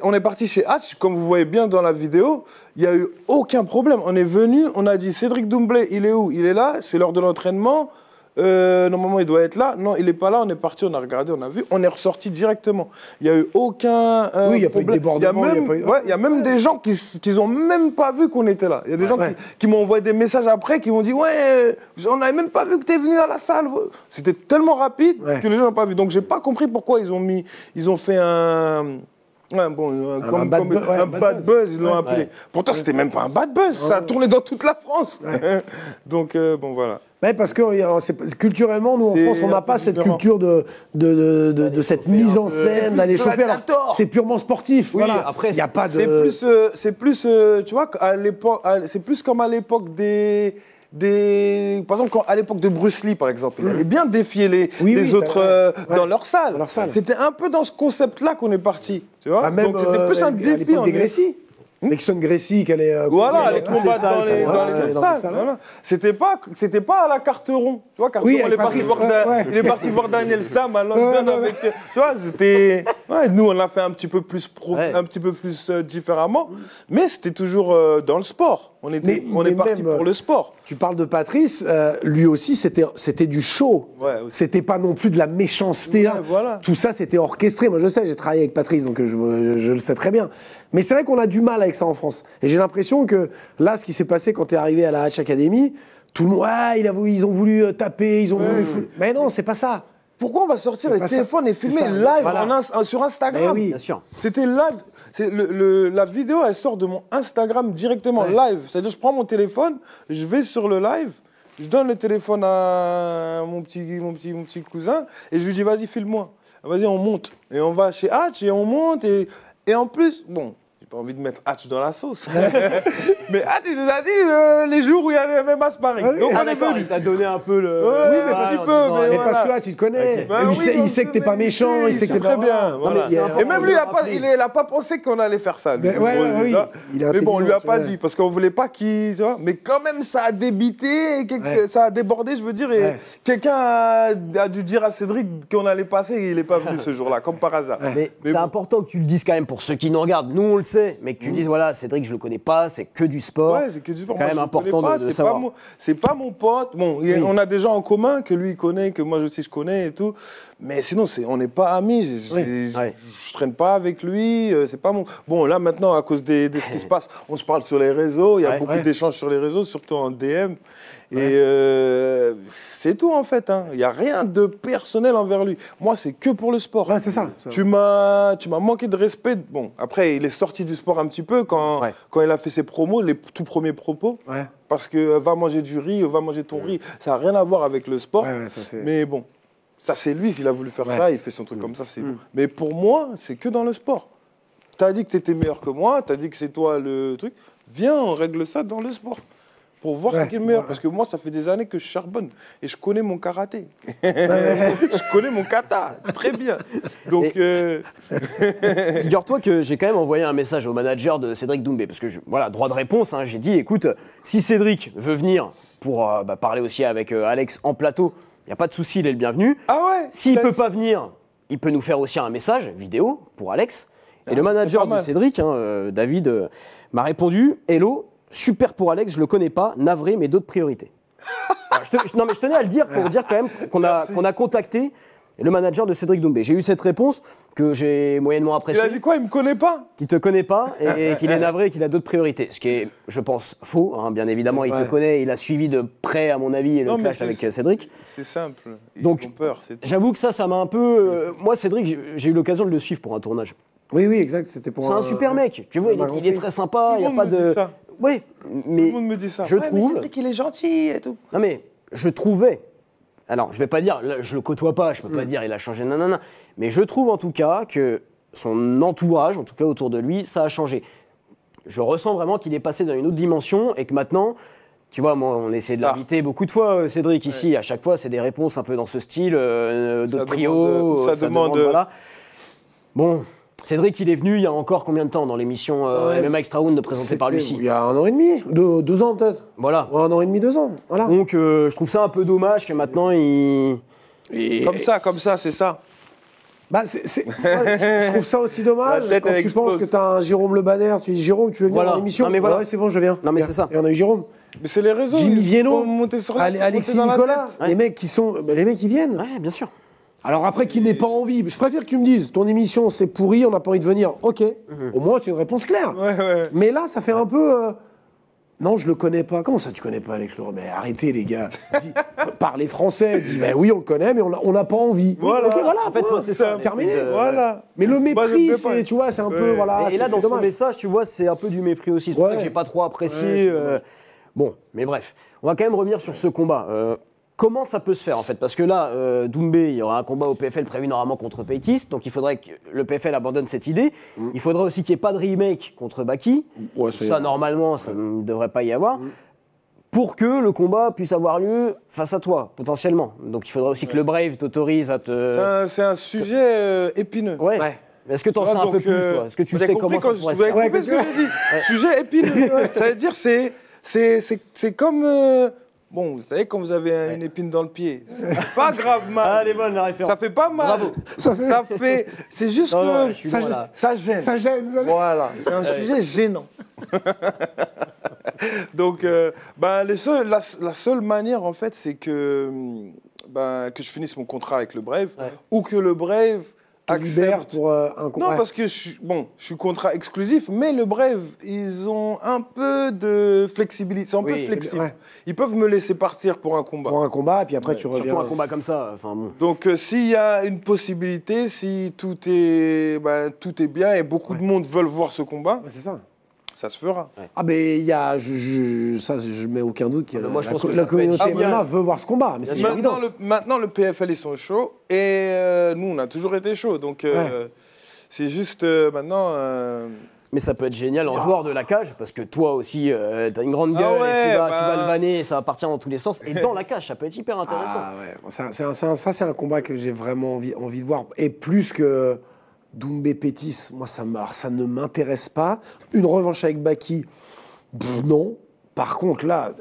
on est parti chez Hatch, comme vous voyez bien dans la vidéo, il n'y a eu aucun problème. On est venu, on a dit, Cédric Doumbé, il est où? Il est là, c'est l'heure de l'entraînement. Normalement, il doit être là. Non, il n'est pas là. On est parti, on a regardé, on a vu. On est ressorti directement. Il n'y a eu aucun oui, il n'y a pas eu de débordement. Il y a même des gens qui n'ont même pas vu qu'on était là. Il y a des gens qui m'ont envoyé des messages après, qui m'ont dit, ouais, on n'avait même pas vu que tu es venu à la salle. C'était tellement rapide que les gens n'ont pas vu. Donc, je n'ai pas compris pourquoi ils ont fait un... un bad buzz, ils l'ont appelé. Pourtant, c'était même pas un bad buzz. Ça a tourné dans toute la France. Donc, bon, voilà. Oui, parce que culturellement, nous en France, on n'a pas cette culture de cette mise en scène, d'aller chauffer. C'est purement sportif. Oui, voilà. Après, il y a pas de. C'est plus, tu vois, à l'époque, c'est plus comme à l'époque par exemple, à l'époque de Bruce Lee, par exemple, il allait bien défier les autres dans leur salle. C'était un peu dans ce concept-là qu'on est parti. Tu vois. Donc c'était plus un défi en Gracie. Nixon Gracie, qu'elle est. Voilà, les combats dans les salles. Voilà. C'était pas à la Carteron. Tu vois, Carteron, il est parti voir Daniel Sam à London avec. Tu vois, c'était. Ouais, nous, on l'a fait un petit peu plus différemment, mais c'était toujours dans le sport. On est parti pour le sport. Tu parles de Patrice, lui aussi, c'était du show. C'était pas non plus de la méchanceté. Voilà. Tout ça, c'était orchestré. Moi, je sais, j'ai travaillé avec Patrice, donc je le sais très bien. Mais c'est vrai qu'on a du mal avec ça en France. Et j'ai l'impression que là, ce qui s'est passé quand tu es arrivé à la Hatch Academy, tout le monde, ils ont voulu taper, ils ont voulu... Mais non, c'est pas ça. Pourquoi on va sortir les téléphones et filmer live sur Instagram? Oui, bien sûr. C'était live. La vidéo, elle sort de mon Instagram directement, live. C'est-à-dire, je prends mon téléphone, je vais sur le live, je donne le téléphone à mon petit cousin et je lui dis, vas-y, file-moi. Vas-y, on monte. Et on va chez Hatch et on monte. Et en plus, bon... pas envie de mettre Hatch dans la sauce. Mais Hatch, il nous a dit les jours où il y a le MMA sparring. Donc on est venu. Il t'a donné un peu le... oui, mais un petit peu. Mais parce que Hatch, il te connaît. Il sait que t'es pas méchant, il sait que t'es pas... Très bien. Et même lui, il n'a pas pensé qu'on allait faire ça. Mais bon, on lui a pas dit, parce qu'on voulait pas qu'il... Mais quand même, ça a débité, ça a débordé, je veux dire. Et quelqu'un a dû dire à Cédric qu'on allait passer et il n'est pas venu ce jour-là, comme par hasard. Mais c'est important que tu le dises quand même pour ceux qui nous regardent. Nous, on le sait. Mais que tu dises, voilà, Cédric, je le connais pas, c'est que du sport. Ouais, c'est que du sport. C'est quand même important de savoir. C'est pas mon pote. Bon, on a des gens en commun que lui, il connaît, que moi aussi, je connais et tout. Mais sinon, on n'est pas amis. Je traîne pas avec lui. C'est pas mon... Bon, là, maintenant, à cause de ce qui se passe, on se parle sur les réseaux. Il y a beaucoup d'échanges sur les réseaux, surtout en DM. Et c'est tout, en fait. Il n'y a rien de personnel envers lui. Moi, c'est que pour le sport. Ouais, c'est ça. Tu m'as manqué de respect. Bon, après, il est sorti du sport un petit peu quand il a fait ses promos, les tout premiers propos. Parce que va manger du riz, va manger ton riz. Ça n'a rien à voir avec le sport. Mais bon, ça, c'est lui qui a voulu faire ça. Il fait son truc comme ça, c'est bon. Mais pour moi, c'est que dans le sport. Tu as dit que tu étais meilleur que moi. Tu as dit que c'est toi le truc. Viens, on règle ça dans le sport. Pour voir qui est le meilleur. Parce que moi, ça fait des années que je charbonne. Et je connais mon karaté. Je connais mon kata. Très bien. Donc... Figure-toi que j'ai quand même envoyé un message au manager de Cédric Doumbé. Parce que, voilà, droit de réponse, hein, j'ai dit, écoute, si Cédric veut venir pour parler aussi avec Alex en plateau, il n'y a pas de souci, il est le bienvenu. Ah ouais. S'il ne peut pas venir, il peut nous faire aussi un message vidéo pour Alex. Et le manager de Cédric, hein, David, m'a répondu « Hello, super pour Alex, je le connais pas, navré, mais d'autres priorités. » Non mais je tenais à le dire pour dire quand même qu'on a contacté le manager de Cédric Doumbé. J'ai eu cette réponse que j'ai moyennement appréciée. Il a dit quoi? Il me connaît pas? Qu'il te connaît pas et qu'il est navré et qu'il a d'autres priorités. Ce qui est, je pense, faux. Hein, bien évidemment, il te connaît, il a suivi de près, à mon avis, le clash avec Cédric. C'est simple. Ils Donc, ont peur. J'avoue que ça m'a un peu... moi, Cédric, j'ai eu l'occasion de le suivre pour un tournage. Oui, exact. C'était pour. C'est un super mec. Tu vois, il est très sympa. Il y a pas de. Ouais, mais tout le monde me dit ça. Je trouve. Mais Cédric, il est gentil et tout. Non mais je trouvais. Alors, je vais pas dire, là, je le côtoie pas, je peux pas dire il a changé, nanana. Mais je trouve en tout cas que son entourage, en tout cas autour de lui, ça a changé. Je ressens vraiment qu'il est passé dans une autre dimension et que maintenant, tu vois, moi, on essaie de l'inviter beaucoup de fois, Cédric, ici. À chaque fois, c'est des réponses un peu dans ce style, d'autres trios. Ça demande voilà. Bon. Cédric, il est venu il y a encore combien de temps dans l'émission MMA Extra Round présentée par Lucie? Il y a 1 an et demi, 2 ans peut-être. Voilà. 1 an et demi, 2 ans. Voilà. Donc je trouve ça un peu dommage que maintenant il... Comme ça, c'est ça. Bah, je trouve ça aussi dommage quand tu penses que tu as un Jérôme Le Banner, tu dis Jérôme, tu veux venir dans l'émission? Non mais voilà, c'est bon, je viens. Non mais c'est ça. Et on a eu Jérôme. Mais c'est les réseaux. Jimmy Vienno, Alexis Nicolas, les mecs qui sont, les mecs qui viennent. Ouais, bien sûr. Alors après qu'il n'ait pas envie, je préfère que tu me dises, ton émission c'est pourri, on n'a pas envie de venir. Ok, au moins c'est une réponse claire. Ouais. Mais là, ça fait un peu... Non, je le connais pas. Comment ça, tu connais pas Alex Laurent? Mais arrêtez les gars. Parlez français. Dis, ben oui, on le connaît, mais on n'a pas envie. Voilà. Ok, voilà. En fait, moi, c'est ça. Terminé. Voilà. Mais le mépris, c'est, tu vois, c'est un peu, voilà. Et là, dans dommage. son message, tu vois, c'est un peu du mépris aussi. C'est pour ça que j'ai pas trop apprécié. Bon, mais bref, on va quand même revenir sur ce combat. Comment ça peut se faire en fait? Parce que là, Doumbé, il y aura un combat au PFL prévu normalement contre Peitis, donc il faudrait que le PFL abandonne cette idée. Il faudrait aussi qu'il n'y ait pas de remake contre Baki. Ça, normalement, ça ne devrait pas y avoir. Pour que le combat puisse avoir lieu face à toi, potentiellement. Donc il faudrait aussi que le Brave t'autorise à te... C'est un sujet épineux. Ouais. Est-ce que tu en sais un peu plus, toi? Est-ce que tu sais comment ça pourrait se faire? Vous avez compris ce que j'ai dit? Sujet épineux. Ça veut dire c'est comme... Bon, vous savez, quand vous avez une épine dans le pied, c'est pas grave mal. Ah, elle est bonne la référence. Ça fait pas mal. Bravo. Ça fait... C'est juste que... Ça gêne. Ça gêne. Voilà, c'est un sujet gênant. Donc, la seule manière, en fait, c'est que je finisse mon contrat avec le Brave ou que le Brave accepte pour un contrat. Non, parce que je suis contrat exclusif, mais le Brave, ils ont un peu de flexibilité. C'est un peu flexible. Ouais. Ils peuvent me laisser partir pour un combat. Pour un combat, et puis après tu reviens. Surtout un combat comme ça. Bon. Donc, s'il y a une possibilité, si tout est bien et beaucoup de monde veulent voir ce combat, c'est ça. Ça se fera. Ah, mais il y a. Ça, je mets aucun doute que moi, je pense que la communauté MMA veut voir ce combat. Mais c'est maintenant, le PFL, ils sont chauds. Et nous, on a toujours été chauds. Donc, c'est juste maintenant. Mais ça peut être génial en dehors de la cage, parce que toi aussi, t'as une grande gueule et tu vas le vanner, et ça va partir dans tous les sens. Et dans la cage, ça peut être hyper intéressant. Ah ouais, ça c'est un combat que j'ai vraiment envie de voir. Et plus que Doumbé Peitis, moi ça ne m'intéresse pas. Une revanche avec Baki, non. Par contre là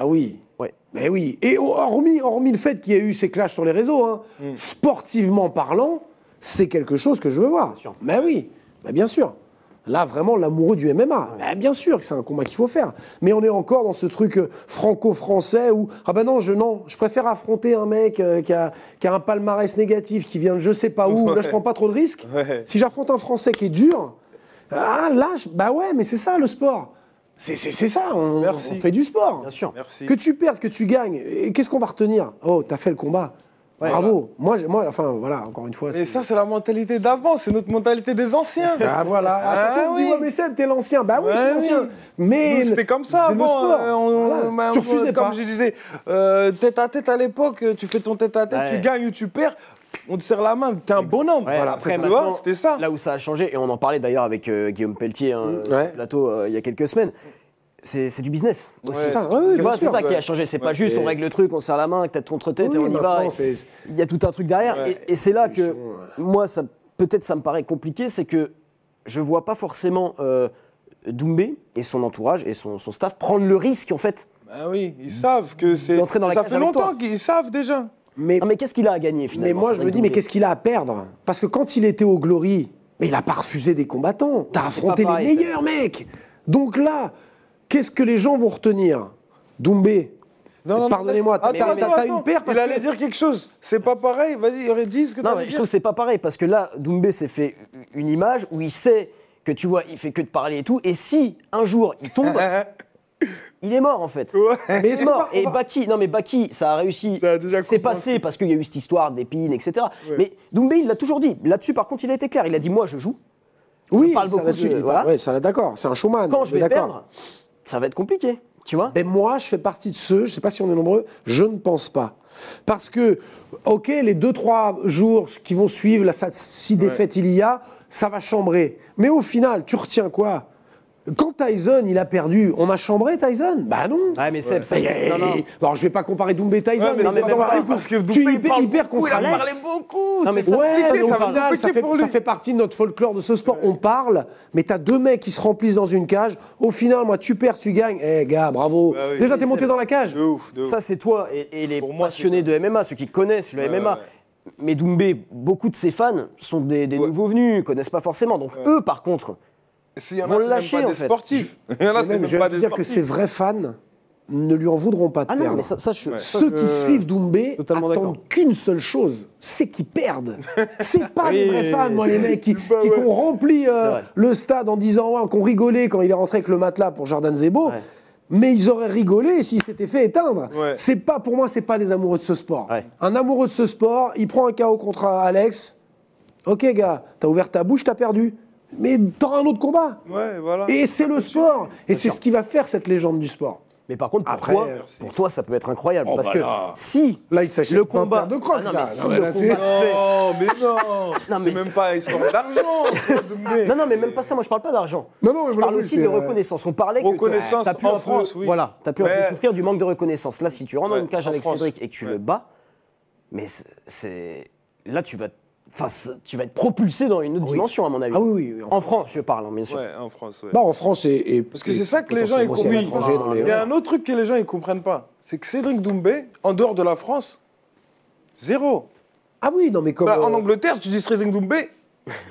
oui. Ouais. Mais oui. Et hormis le fait qu'il y ait eu ces clashs sur les réseaux, sportivement parlant, c'est quelque chose que je veux voir. Mais oui, bien sûr. Là, vraiment, l'amoureux du MMA. Bien sûr que c'est un combat qu'il faut faire. Mais on est encore dans ce truc franco-français où, je préfère affronter un mec qui a un palmarès négatif, qui vient de je sais pas où, là, je prends pas trop de risques. Si j'affronte un Français qui est dur, mais c'est ça le sport. C'est ça, on fait du sport. Bien sûr. Merci. Que tu perdes, que tu gagnes, et qu'est-ce qu'on va retenir? Oh, t'as fait le combat. Bravo. Moi, encore une fois. Mais ça, c'est la mentalité d'avant, c'est notre mentalité des anciens. Ah voilà. À chaque fois, on me dit, mais Seb, t'es l'ancien. Bah oui, je suis l'ancien. Mais c'était comme ça avant. Tu refusais pas. Comme je disais, tête à tête à l'époque, tu fais ton tête à tête, tu gagnes ou tu perds. On te serre la main, t'es un bonhomme. Après, c'était ça. Là où ça a changé, et on en parlait d'ailleurs avec Guillaume Pelletier, plateau, il y a quelques semaines. c'est du business. Ouais, c'est ça, ouais, tu vois, c'est ça qui ouais. a changé. C'est pas juste on règle le truc, on serre la main, tête contre tête et on y va. Il y a tout un truc derrière. Et c'est là que moi, peut-être ça me paraît compliqué, c'est que je vois pas forcément Doumbé et son entourage et son staff prendre le risque en fait. Ben oui, ils savent que c'est. Ça fait longtemps qu'ils savent déjà. Mais qu'est-ce qu'il a à gagner finalement? Mais moi je me dis, mais qu'est-ce qu'il a à perdre? Parce que quand il était au Glory, mais il a pas refusé des combattants. T'as affronté les meilleurs mecs. Donc là, qu'est-ce que les gens vont retenir? Doumbé. Non, pardonnez-moi, t'as une paire parce il allait dire quelque chose. C'est pas pareil. Vas-y, redis ce que t'as dit. Je trouve que c'est pas pareil parce que là, Doumbé s'est fait une image où il sait que tu vois, il fait que de parler et tout. Et si un jour il tombe, il est mort en fait. Ouais. Mais il est mort. Et Baki, ça a réussi. C'est passé parce qu'il y a eu cette histoire d'épines, etc. Ouais. Mais Doumbé, il l'a toujours dit. Là-dessus, par contre, il a été clair. Il a dit moi, je joue. Oui, je parle beaucoup. Voilà. Ça d'accord. C'est un showman. Quand je vais perdre, ça va être compliqué. Tu vois? Ben moi, je fais partie de ceux, je ne sais pas si on est nombreux, je ne pense pas. Parce que, ok, les 2-3 jours qui vont suivre, là, si défaite il y a, ça va chambrer. Mais au final, tu retiens quoi? Quand Tyson, il a perdu, on a chambré Tyson? Bah non. Ouais, mais Seb, ça, non. Alors, je vais pas comparer Doumbé et Tyson, mais c'est pas pareil parce que Doumbé, il perd contre Alex. Il a parlé beaucoup. Non, mais ça fait partie de notre folklore de ce sport. On parle, mais t'as deux mecs qui se remplissent dans une cage. Au final, moi, tu perds, tu gagnes. Eh, gars, bravo. Bah oui. Déjà, t'es monté dans la cage. De ouf. Ça, c'est toi et les passionnés de MMA, ceux qui connaissent le MMA. Mais Doumbé, beaucoup de ses fans sont des nouveaux venus, connaissent pas forcément. Donc eux, par contre, vont le lâcher en fait. Sportifs. Il y en a, c'est même pas des dire sportifs. que ses vrais fans ne lui en voudront pas de perdre. Non, mais ceux qui suivent Doumbé attendent qu'une seule chose, c'est qu'ils perdent. C'est pas des vrais fans, moi, les mecs qui ont rempli le stade en disant qu'on rigolait quand il est rentré avec le matelas pour Jordan Zebo. Ouais. Mais ils auraient rigolé s'ils s'étaient fait éteindre. Ouais. C'est pas, pour moi, c'est pas des amoureux de ce sport. Ouais. Un amoureux de ce sport, il prend un KO contre Alex. Ok, gars, t'as ouvert ta bouche, t'as perdu. Mais t'auras un autre combat. Ouais, voilà. Et c'est le sport. Et c'est ce qui va faire cette légende du sport. Mais par contre, pour toi, ça peut être incroyable. Parce que si là, il s'agit le combat de crocs, mais si le combat non, mais c'est même pas histoire d'argent. Non, mais même pas ça. Moi, je parle pas d'argent. Non, je parle aussi de reconnaissance. On parlait que t'as pu en France, voilà, t'as pu souffrir du manque de reconnaissance. Là, si tu rentres dans une cage avec Cédric et que tu le bats, mais là, tu vas être propulsé dans une autre dimension, à mon avis. Ah oui. En France, je parle, bien sûr. Ouais, en France, ouais. Bah, en France, parce que c'est ça que les gens, ils comprennent. Il y a un autre truc que les gens, ils comprennent pas. C'est que Cédric Doumbé, en dehors de la France, zéro. Ah oui, non, mais comme... en Angleterre, tu dis Cédric Doumbé,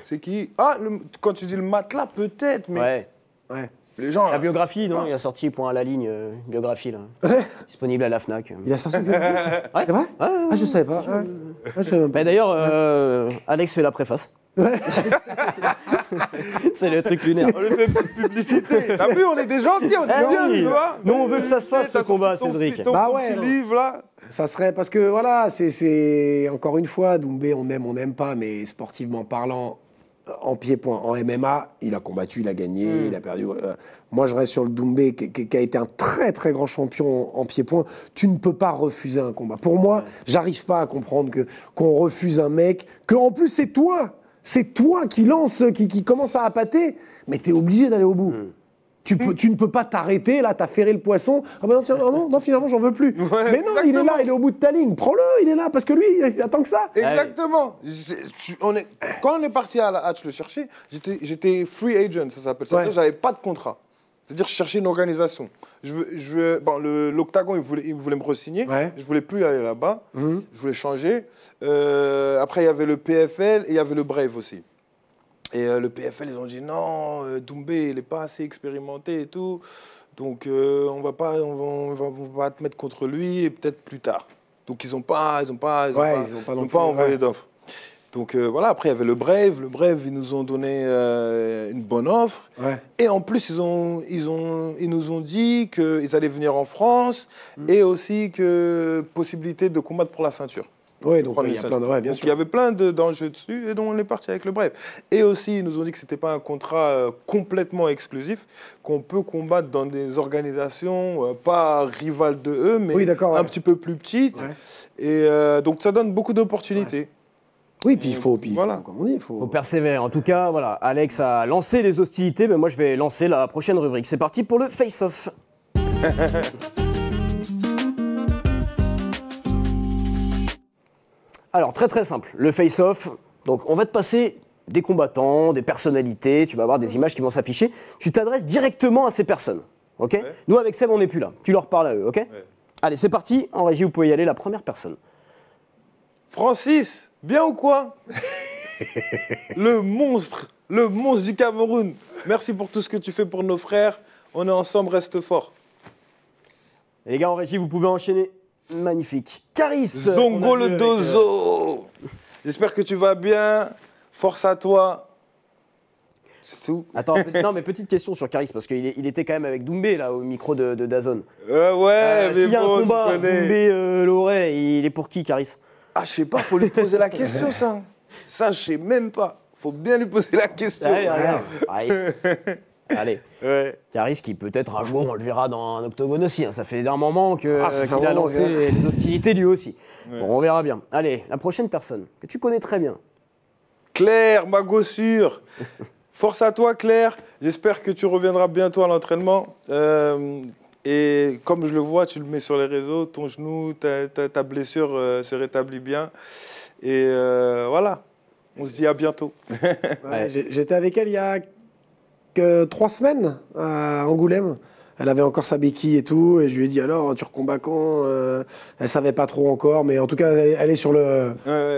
c'est qui? Ah, quand tu dis le matelas, peut-être, mais... Ouais. Les gens, la biographie, non? Il a sorti point à la ligne, biographie, là. Disponible à la FNAC. Il a sorti une biographie? C'est vrai? Ah, je savais pas. Je savais même pas. Mais d'ailleurs, Alex fait la préface. Ouais. C'est le truc lunaire. On lui fait une petite publicité. T'as vu, on est des gentils, on est bien, tu vois. Nous, on veut que ça se fasse, ce combat, Cédric. Ton petit livre, là. Ça serait, parce que voilà, c'est encore une fois, Doumbé, on n'aime pas, mais sportivement parlant, en pied-point, en MMA, il a combattu, il a gagné, il a perdu. Moi, je reste sur le Doumbé qui a été un très très grand champion en pied-point. Tu ne peux pas refuser un combat. Pour moi, j'arrive pas à comprendre qu'on refuse un mec, que en plus c'est toi qui lance, qui commence à appâter, mais tu es obligé d'aller au bout. Tu ne peux pas t'arrêter, là, t'as ferré le poisson. Ah ben non, finalement, j'en veux plus. Ouais, mais non, exactement. Il est là, il est au bout de ta ligne. Prends-le, il est là, parce que lui, il attend que ça. Exactement. Quand on est parti à la Hatch le chercher, j'étais free agent, ça s'appelle. C'est-à-dire que j'avais pas de contrat. C'est-à-dire que je cherchais une organisation. L'Octagon, il voulait me re-signer. Ouais. Je voulais plus aller là-bas. Je voulais changer. Après, il y avait le PFL et il y avait le Brave aussi. Et le PFL, ils ont dit non, Doumbé, il n'est pas assez expérimenté et tout. Donc, on va pas te mettre contre lui et peut-être plus tard. Donc, ils n'ont pas envoyé d'offre. Donc, voilà, après, il y avait le Brave. Le Brave, ils nous ont donné une bonne offre. Ouais. Et en plus, ils nous ont dit qu'ils allaient venir en France et aussi que possibilité de combattre pour la ceinture. Oui, donc il y a plein de bien sûr. Il y avait plein d'enjeux dessus et donc on est parti avec le Brave. Et aussi, ils nous ont dit que ce n'était pas un contrat complètement exclusif, qu'on peut combattre dans des organisations pas rivales de eux, mais un petit peu plus petites. Ouais. Et donc ça donne beaucoup d'opportunités. Ouais. Oui, puis il faut, comme on dit, il faut persévérer. En tout cas, voilà, Alex a lancé les hostilités, mais moi je vais lancer la prochaine rubrique. C'est parti pour le face-off. Alors, très simple, le face-off. Donc, on va te passer des combattants, des personnalités, tu vas avoir des images qui vont s'afficher. Tu t'adresses directement à ces personnes, ok? Ouais. Nous, avec Seb, on n'est plus là. Tu leur parles à eux, ok? Ouais. Allez, c'est parti. En régie, vous pouvez y aller. La première personne. Francis, bien ou quoi? le monstre du Cameroun. Merci pour tout ce que tu fais pour nos frères. On est ensemble, reste fort. Et les gars, en régie, vous pouvez enchaîner. Magnifique. Caris. Zongo le dozo. J'espère que tu vas bien. Force à toi. C'est tout. Attends, non, mais petite question sur Caris, parce qu'il était quand même avec Doumbé, là, au micro de DAZN. Ouais, mais s'il y a bon, un combat, Doumbé, Loret, il est pour qui, Caris? Ah, je sais pas, faut lui poser la question, ça. Ça, je sais même pas. Faut bien lui poser la question. Allez. Ouais. Caris qui peut-être un jour, on le verra dans un octogone aussi. Hein. Ça fait d'un moment qu'il a lancé les hostilités lui aussi. Ouais. Bon, on verra bien. Allez, la prochaine personne, que tu connais très bien. Claire, ma gossure. Force à toi, Claire. J'espère que tu reviendras bientôt à l'entraînement. Et comme je le vois, tu le mets sur les réseaux, ton genou, ta blessure se rétablit bien. Et voilà, on se dit à bientôt. Ouais, j'étais avec elle il y a 3 semaines à Angoulême. Elle avait encore sa béquille et tout, et je lui ai dit alors, tu recombats quand? Elle savait pas trop encore, mais en tout cas, elle est sur le.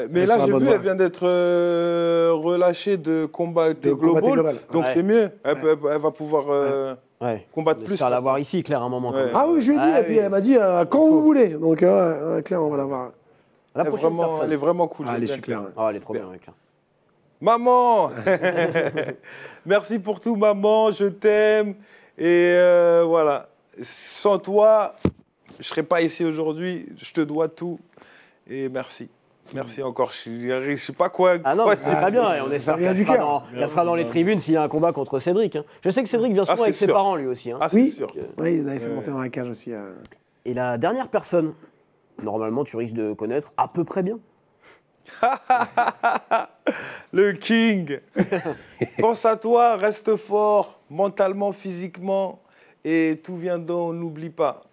Mais là, j'ai vu, elle vient d'être relâchée de combat global, donc c'est mieux. Elle va pouvoir combattre plus. On va la voir ici, Claire, un moment. Ah oui, je lui ai dit, et puis elle m'a dit quand vous voulez. Donc, Claire, on va la voir. Elle est vraiment cool. Elle est super. Elle est trop bien, Claire. Maman. Merci pour tout, maman, je t'aime. Et voilà, sans toi, je ne serais pas ici aujourd'hui, je te dois tout. Et merci. Merci encore, je ne sais pas quoi. Ah non, c'est très bien, et on espère qu'elle sera dans les tribunes s'il y a un combat contre Cédric. Hein. Je sais que Cédric vient souvent avec ses parents, lui aussi. Hein. Ah, c'est sûr. Oui, il les avait fait monter dans la cage aussi. Et la dernière personne, normalement, tu risques de connaître à peu près bien. Le King. Pense à toi, reste fort, mentalement, physiquement, et tout vient d'en, n'oublie pas.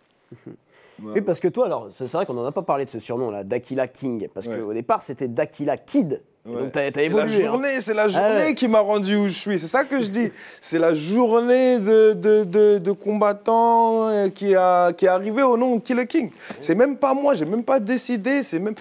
Oui, parce que toi, alors, c'est vrai qu'on n'en a pas parlé de ce surnom-là, Dakila King, parce qu'au départ, c'était Dakila Kid. Donc, t'as évolué. C'est la journée qui m'a rendu où je suis, c'est ça que je dis. C'est la journée de combattant qui est arrivé au nom de Killer King. C'est même pas moi, j'ai même pas décidé, c'est même...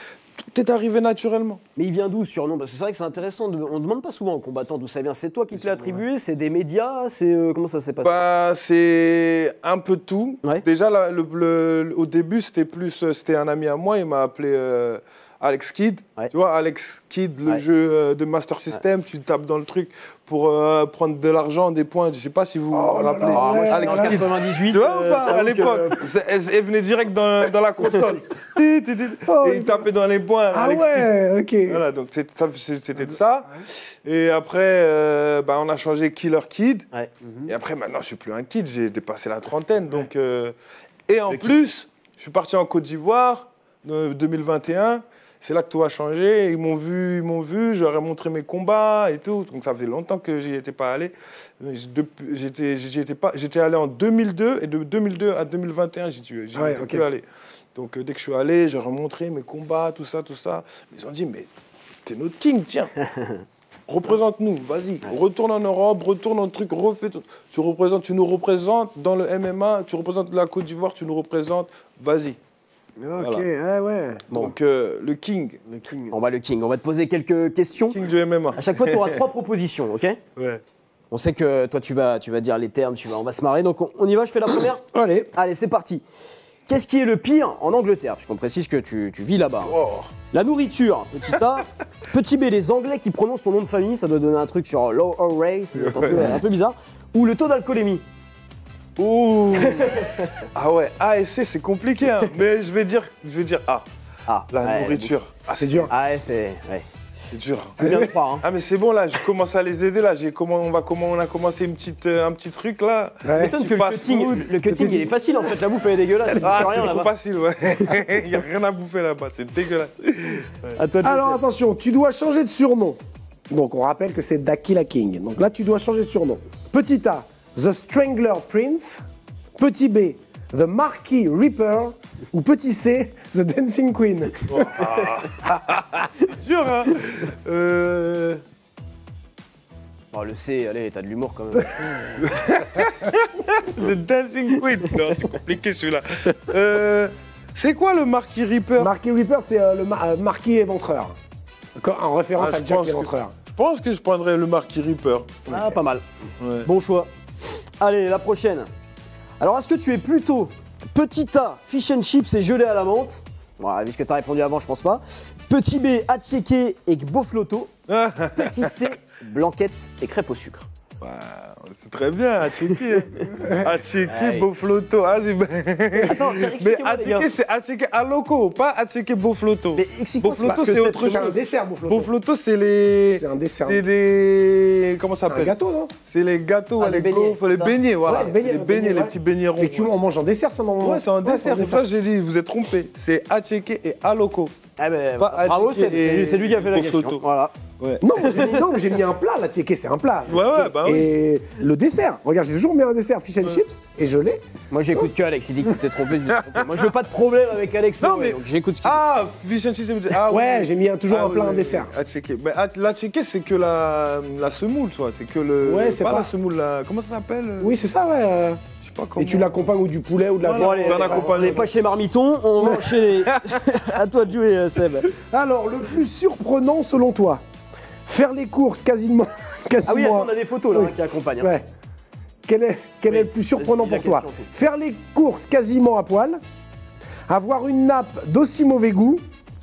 Tout est arrivé naturellement. Mais il vient d'où ce surnom? Parce que c'est vrai que c'est intéressant, on ne demande pas souvent aux combattants d'où ça vient. C'est toi qui te l'as attribué? C'est des médias? Comment ça s'est passé? C'est un peu tout. Ouais. Déjà, au début, c'était un ami à moi, il m'a appelé Alex Kidd. Ouais. Tu vois, Alex Kidd, le jeu de Master System, tu tapes dans le truc pour prendre de l'argent, des points. Je ne sais pas si vous vous rappelez. Alex Kidd. 98. Tu vois ou pas, à l'époque, elle venait direct dans la console. Et il tapait dans les points. Ah Alex ouais, Kidd. Ok. Voilà, donc c'était de ça. Et après, on a changé Killer Kid. Ouais. Et après, maintenant, je ne suis plus un kid, j'ai dépassé la trentaine. Donc, et en plus, je suis parti en Côte d'Ivoire, 2021. C'est là que tout a changé. Ils m'ont vu, je leur ai montré mes combats et tout. Donc ça faisait longtemps que j'y étais pas allé. J'étais allé en 2002 et de 2002 à 2021, j'y étais plus allé. Donc dès que je suis allé, je leur ai montré mes combats, tout ça. Ils ont dit, mais t'es notre king, tiens. Représente-nous, vas-y. Retourne en Europe, retourne dans le truc, refais tout. Tu nous représentes dans le MMA, tu représentes la Côte d'Ivoire, tu nous représentes, vas-y. Ok, voilà. Ouais. Donc, le King. Le King, on va te poser quelques questions. King du MMA. À chaque fois, tu auras 3 propositions, ok? Ouais. On sait que toi, tu vas dire les termes, on va se marrer. Donc, on y va, je fais la première? Allez, c'est parti. Qu'est-ce qui est le pire en Angleterre? Puisqu'on précise que tu vis là-bas. Oh. La nourriture, petit A. Petit B, les Anglais qui prononcent ton nom de famille, ça doit donner un truc sur low race, c'est un peu bizarre. Ou le taux d'alcoolémie. Ouh. Ah ouais, A et C, c'est compliqué, hein. Mais je vais dire A. La nourriture. C'est dur. Ah ouais, c'est dur. Je viens de croire. Hein. Ah mais c'est bon là, je commence à les aider là. On a commencé un petit truc là. Ouais. M'étonne que le cutting il est facile en fait. La bouffe elle est dégueulasse. C'est trop facile, ouais. Il n'y a rien à bouffer là-bas, c'est dégueulasse. Ouais. À toi de Alors attention, tu dois changer de surnom. Donc on rappelle que c'est Dakila King. Donc là tu dois changer de surnom. Petit A, The Strangler Prince. Petit B, The Marquis Reaper ou petit C, The Dancing Queen? Dur, hein. Oh, le C, allez, t'as de l'humour quand même. The Dancing Queen. Non, c'est compliqué celui-là. C'est quoi le Marquis Reaper? Marquis Reaper, c'est le Marquis Éventreur. En référence à Jack Éventreur. Je pense que je prendrais le Marquis Reaper. Ah, pas mal. Ouais. Bon choix. Allez, la prochaine. Alors, est-ce que tu es plutôt petit A, fish and chips et gelé à la menthe? Voilà, vu ce que t'as répondu avant, je pense pas. Petit B, attiéké et bofloto. Petit C, blanquette et crêpe au sucre. Wow, c'est très bien, attiéké. Attiéké, bofloto. Ah, Attends, mais expliquez-moi, les gars. attiéké, c'est attiéké à loco, pas attiéké bofloto. Mais explique-moi, Bofloto, c'est autre C'est un chose. dessert, Bofloto. Bofloto, c'est les. C'est un dessert. C'est des. Comment ça Un s'appelle? gâteau, non? C'est les gâteaux, Ah, les les beignets, gaufres, les ça. beignets, voilà. Ouais, les beignets, les ouais. petits beignets ronds. Mais tu en manges en dessert, ça, normalement? Ouais, c'est un dessert, c'est ça que j'ai dit, vous êtes trompé. C'est attiéké et à loco. Ah ben, Pas bravo, attiéké c'est lui qui a fait la bofloto. question. Voilà. Ouais. Non, mais j'ai mis un plat, là, tiéké, c'est un plat. Ouais, bah oui. Et le dessert, regarde, j'ai toujours mis un dessert fish and chips et je l'ai. Moi, j'écoute que Alex. Il dit que tu t'es trompé. Moi, je veux pas de problème avec Alex. Non, Noé, mais- donc j'écoute ce qu'il Ah, fish and chips, ah Ouais, oui. j'ai mis toujours Ah un plat, oui, un dessert. Attiéké. Mais l'attiéké, c'est que la semoule, soit. C'est que le. Ouais, c'est pas- la semoule, la. Comment ça s'appelle? Oui, c'est ça, ouais. Je sais pas comment. Et tu l'accompagnes ou du poulet ou de la Voilà. Bon, viande. allez, Bien accompagné. on n'est pas chez Marmiton, on va enchaîner. À toi de jouer, Seb. Alors, le plus surprenant selon toi, faire les courses quasiment. Ah oui, attends, on a des photos là Oui. qui accompagnent. hein. Ouais. Quel est Oui, le plus surprenant vas-y, pour toi? la question, tout. Faire les courses quasiment à poil, avoir une nappe d'aussi mauvais goût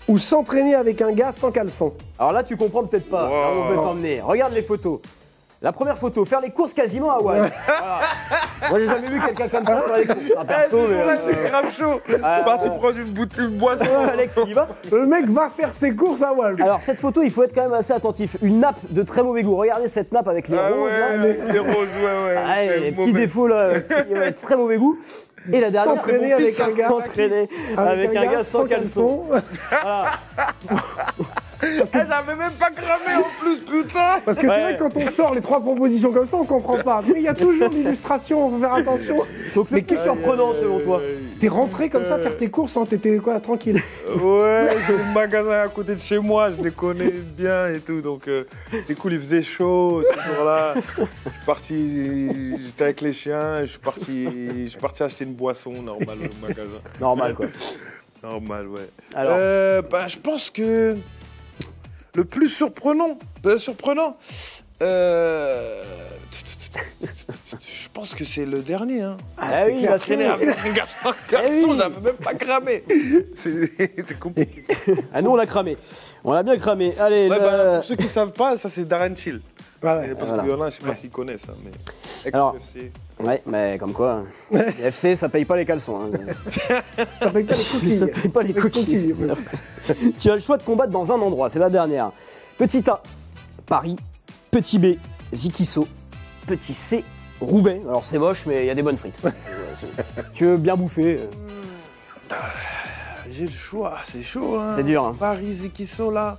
ou s'entraîner avec un gars sans caleçon? Alors là, tu comprends peut-être pas. Là, on veut t'emmener. Regarde les photos. La première photo, faire les courses quasiment à Hawaï. Voilà. Moi, j'ai jamais vu quelqu'un comme ça faire les courses. Un perso, mais. C'est grave chaud. Je suis parti prendre une boîte. Alex, il y va. Le mec va faire ses courses à Wall. Alors, cette photo, il faut être quand même assez attentif. Une nappe de très mauvais goût. Regardez cette nappe avec les Ah roses là. ouais, les roses, ouais. Ah, C'est les petits mauvais. défauts là, ouais, très mauvais goût. Et la dernière, S'entraîner avec un gars. s'entraîner avec un gars sans caleçon. J'avais même pas cramé en plus, putain. Parce que c'est vrai que quand on sort les trois propositions comme ça, on comprend pas. Mais il y a toujours l'illustration, faut faire attention. Donc, le plus surprenant selon toi. T'es rentré comme ça faire tes courses, hein, t'étais quoi, tranquille. Ouais, j'ai le magasin à côté de chez moi, je les connais bien et tout, donc c'est cool, il faisait chaud ce jour-là. Je suis parti, j'étais avec les chiens, je suis parti acheter une boisson, normal, au magasin. Normal quoi. Normal, ouais. Alors je pense que le plus surprenant, je pense que c'est le dernier, hein. Ah c'est oui, clair. bah, c'est Avec un gars sans caleçon, j'avais même pas cramé. C'est compliqué. Ah, nous on l'a cramé. On l'a bien cramé. Allez, Ouais, le- bah, pour ceux qui savent pas, ça c'est Darren Chill. Ouais, Parce voilà. qu'il y en a, je sais pas s'ils connaissent, hein, mais Alors- ex-UFC. Ouais, mais comme quoi, les FC ça paye pas les caleçons. hein. ça paye pas les coquilles. Ça paye pas les coquilles. c'est vrai. Tu as le choix de combattre dans un endroit, c'est la dernière. Petit A, Paris. Petit B, Zikiso. Petit C, Roubaix. Alors c'est moche, mais il y a des bonnes frites. Tu veux bien bouffer J'ai le choix, c'est chaud, hein. C'est dur, hein. Paris, Zikiso, là.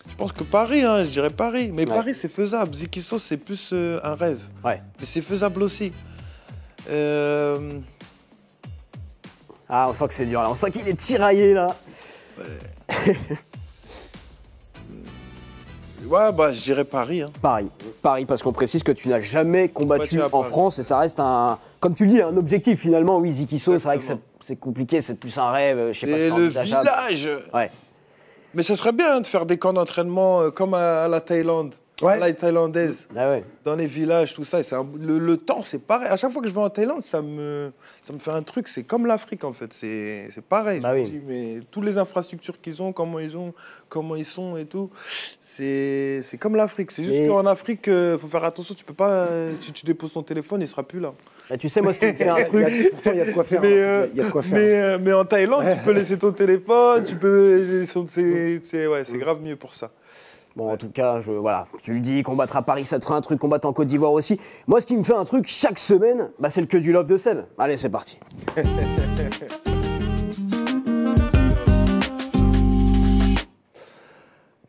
Je pense que Paris, hein, je dirais Paris. Mais Ouais. Paris, c'est faisable. Zikiso, c'est plus un rêve. Ouais. Mais c'est faisable aussi. Ah, on sent que c'est dur là. On sent qu'il est tiraillé là. Ouais, bah, je dirais Paris, hein. Paris. Paris, parce qu'on précise que tu n'as jamais combattu Combattu à en Paris. France et ça reste un. Comme tu le dis, un objectif finalement. Oui, Zikiso, c'est vrai que c'est compliqué, c'est plus un rêve. Je sais pas si Et c'est le envisageable. village. Ouais. Mais ça serait bien hein, de faire des camps d'entraînement comme à la Thaïlande. Ouais. À la thaïlandaise. Ah ouais. Dans les villages, tout ça. Le temps, c'est pareil. À chaque fois que je vais en Thaïlande, ça me fait un truc. C'est comme l'Afrique, en fait. C'est pareil. Bah Je me oui. dis, mais toutes les infrastructures qu'ils ont, comment ils sont et tout, c'est comme l'Afrique. C'est juste Mais- qu'en Afrique, faut faire attention. Tu peux pas. Si tu déposes ton téléphone, il sera plus là. Bah, tu sais, moi, ce qui me fait un truc. Pourtant, il y a de quoi faire. Mais, hein. Il y a de quoi faire. mais en Thaïlande, tu peux laisser ton téléphone. Tu peux. C'est grave mieux pour ça. Bon, en tout cas, voilà, tu le dis, combattre à Paris, ça te fera un truc, combattre en Côte d'Ivoire aussi. Moi, ce qui me fait un truc chaque semaine, bah, c'est le que du love de Seb. Allez, c'est parti.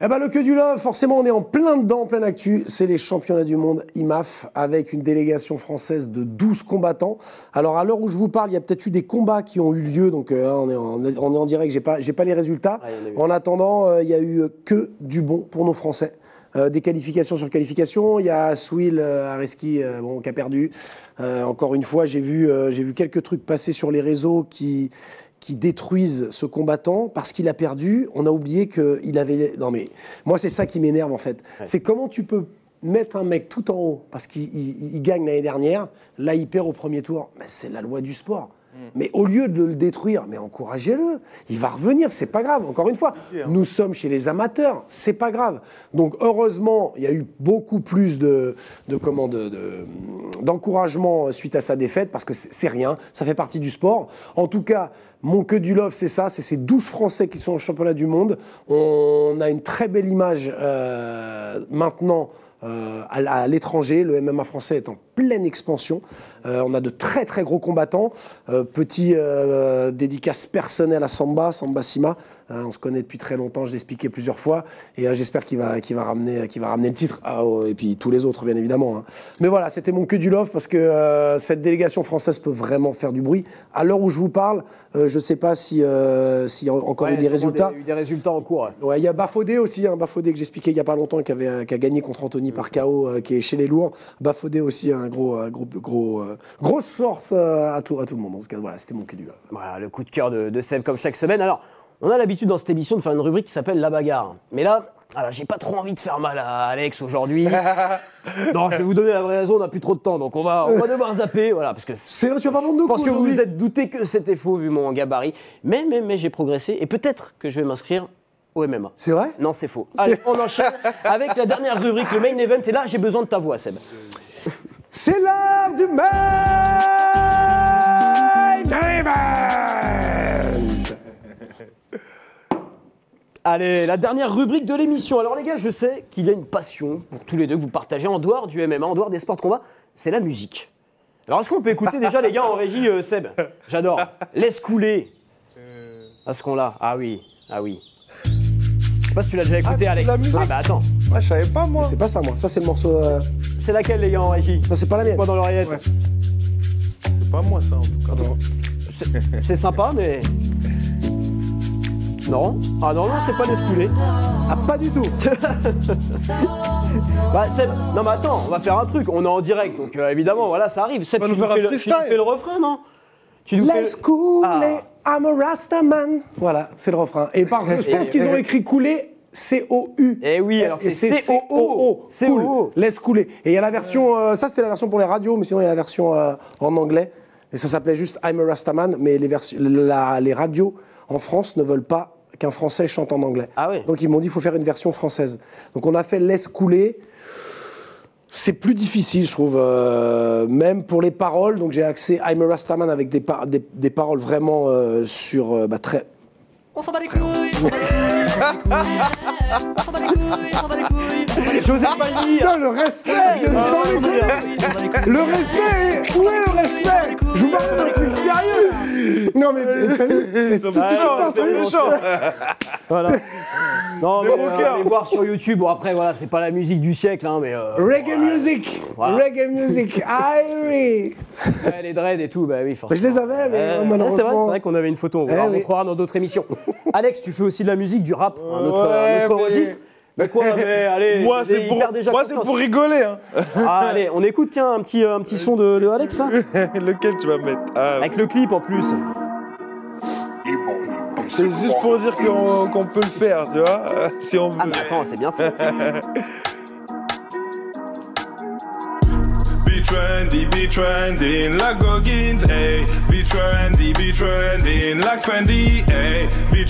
Eh ben, le Que du Love, forcément, on est en plein dedans, en plein actu. C'est les championnats du monde IMAF avec une délégation française de 12 combattants. Alors, à l'heure où je vous parle, il y a peut-être eu des combats qui ont eu lieu. Donc, on est en direct, j'ai pas les résultats. En attendant, il y a eu que du bon pour nos Français. Des qualifications sur qualifications. Il y a Souil Areski qui a perdu. Encore une fois, j'ai vu quelques trucs passer sur les réseaux qui détruisent ce combattant parce qu'il a perdu. On a oublié qu'il avait... Non mais, moi c'est ça qui m'énerve en fait. Ouais. C'est comment tu peux mettre un mec tout en haut parce qu'il gagne l'année dernière, là il perd au premier tour. Mais c'est la loi du sport. Mais au lieu de le détruire, mais encouragez-le. Il va revenir, c'est pas grave. Encore une fois, nous sommes chez les amateurs, c'est pas grave. Donc heureusement, il y a eu beaucoup plus d'encouragement suite à sa défaite, parce que c'est rien, ça fait partie du sport. En tout cas, mon Que du Love, c'est ça, c'est ces 12 Français qui sont au championnat du monde. On a une très belle image maintenant à l'étranger. Le MMA français est en pleine expansion. On a de très très gros combattants. Petit dédicace personnelle à Samba Sima. On se connaît depuis très longtemps, je l'ai expliqué plusieurs fois. Et j'espère qu'il va ramener le titre. Et puis tous les autres, bien évidemment. Mais voilà, c'était mon Que du Love parce que cette délégation française peut vraiment faire du bruit. À l'heure où je vous parle, je ne sais pas s'il y a encore eu des résultats. Il y a eu des résultats en cours. Ouais, il y a Bafodé aussi, Bafodé que j'expliquais il n'y a pas longtemps, qui a gagné contre Anthony par KO, qui est chez les lourds. Bafodé aussi, un grosse force à tout le monde. En tout cas, voilà, c'était mon Que du Love. Voilà, le coup de cœur de Seb comme chaque semaine. Alors, on a l'habitude dans cette émission de faire une rubrique qui s'appelle La Bagarre. Mais là, j'ai pas trop envie de faire mal à Alex aujourd'hui. Non, je vais vous donner la vraie raison, on n'a plus trop de temps, donc on va devoir zapper, voilà, parce que c'est vrai, tu vas pas vendre de parce que vous vous êtes douté que c'était faux vu mon gabarit. Mais j'ai progressé et peut-être que je vais m'inscrire au MMA. C'est vrai? Non, c'est faux. Allez, on enchaîne avec la dernière rubrique, le main event. Et là, j'ai besoin de ta voix, Seb. C'est l'heure du main event. Allez, la dernière rubrique de l'émission. Alors les gars, je sais qu'il y a une passion pour tous les deux que vous partagez en dehors du MMA, en dehors des sports de combat, c'est la musique. Alors est-ce qu'on peut écouter déjà les gars en régie, Seb? J'adore. Laisse couler. À ce qu'on l'a. Ah oui. Je sais pas si tu l'as déjà écouté, Alex. Ah bah attends. Ah, je savais pas moi. C'est pas ça moi, ça c'est le morceau... C'est laquelle les gars en régie? Ça c'est pas la mienne. Moi dans l'oreillette. Ouais. C'est pas moi ça en tout cas. C'est sympa mais... Non. Ah non, c'est pas Laisse couler. Ah pas du tout. Bah Seb, non mais attends, on va faire un truc, on est en direct, donc évidemment, voilà, ça arrive. Seb, tu nous fais le refrain, non? Laisse couler, I'm a Rastaman. Voilà, c'est le refrain. Et par contre, je pense qu'ils ont écrit couler C-O-U. Eh oui, alors que c'est C-O-O. Cool. Laisse couler. Et il y a la version, ça c'était la version pour les radios, mais sinon il y a la version en anglais. Et ça s'appelait juste I'm a Rastaman, mais les radios en France ne veulent pas qu'un Français chante en anglais. Ah oui. Donc ils m'ont dit il faut faire une version française. Donc on a fait Laisse couler. C'est plus difficile, je trouve, même pour les paroles. Donc j'ai accès à I'm a Rastaman avec des paroles vraiment sur très... On s'en bat les couilles, on s'en bat les couilles, on s'en bat les couilles. Joseph Palmy. Putain, le respect. Le respect. Où est le respect? Je vous parle d'un truc sérieux. Non mais c'est méchant. Voilà. Non mais allez voir sur YouTube. Bon après voilà, c'est pas la musique du siècle hein, mais reggae music. Voilà. Reggae music. Irie. Ouais, les dreads et tout, bah oui forcément. Je les avais mais c'est vrai qu'on avait une photo, on vous la montrera dans d'autres émissions. Alex, tu fais aussi de la musique, du rap, un autre registre. Mais quoi, mais allez, moi c'est pour rigoler hein. Ah, allez, on écoute tiens un petit son de Alex là. Lequel tu vas mettre? Avec le clip en plus. C'est juste pour dire qu'on peut le faire, tu vois, si on veut. Ah mais attends, c'est bien fait. Be trending like Goggins, ayy. Be trending like Fendi, ayy. Be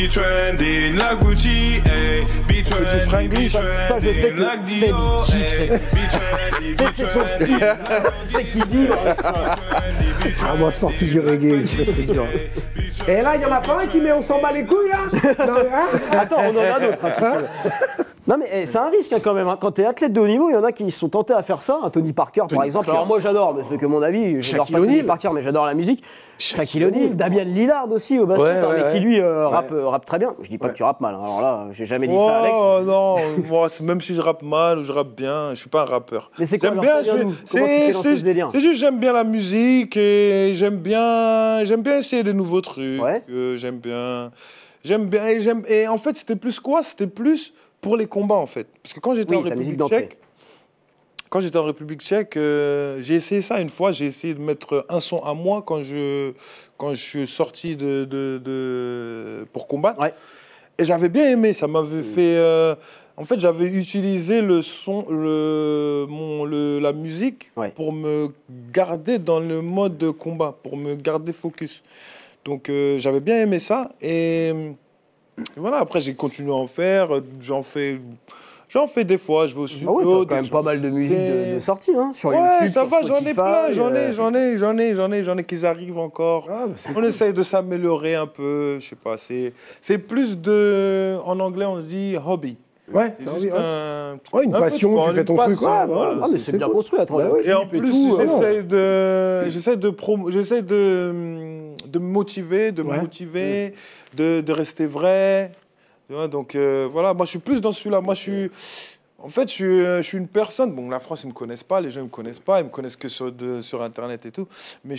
trending like Gucci, ayy. Be trending ça je sais que c'est le kiff, c'est son style, c'est qui vibre. Ah moi sorti du reggae, c'est dur. Et là, il y en a pas un qui met on s'en bat les couilles là. Attends, on en a d'autres. Non mais c'est un risque hein, quand même. Hein. Quand t'es athlète de haut niveau, il y en a qui sont tentés à faire ça. Un Tony Parker par exemple. Alors moi j'adore, mais c'est que mon avis, j'adore pas Tony Parker, mais j'adore la musique. Shaquille O'Neal, Damian Lillard aussi au basket, mais qui lui rappe très bien. Je dis pas que tu rappes mal. Hein. Alors là, j'ai jamais dit ça, Alex. Oh non, moi même si je rappe mal ou je rappe bien, je suis pas un rappeur. Mais c'est quoi alors, bien, comment tu t'es lancé ce délire? C'est juste j'aime bien la musique et j'aime bien essayer de nouveaux trucs. J'aime bien et en fait c'était plus quoi? C'était plus pour les combats en fait. Parce que quand j'étais en République tchèque, j'ai essayé ça une fois. J'ai essayé de mettre un son à moi quand je suis sorti pour combattre. Ouais. Et j'avais bien aimé. Ça m'avait fait. En fait, j'avais utilisé le son, la musique pour me garder dans le mode de combat, pour me garder focus. Donc j'avais bien aimé ça. Et voilà. Après, j'ai continué à en faire. J'en fais des fois, je vais au studio. Ah ouais, t'as quand même pas mal de musique de sortie hein, sur YouTube, ça sur va, Spotify. J'en ai qui arrivent encore. On essaye de s'améliorer un peu, je sais pas. C'est plus en anglais on dit hobby. Ouais, c'est juste une passion, tu fais ton truc. Mais c'est bien construit à toi. Et en plus, j'essaie de me motiver, de rester vrai. Donc voilà, moi je suis plus dans celui-là. Moi en fait, je suis une personne. Bon, la France, ils me connaissent pas, les gens ils me connaissent pas, ils me connaissent que sur Internet et tout. Mais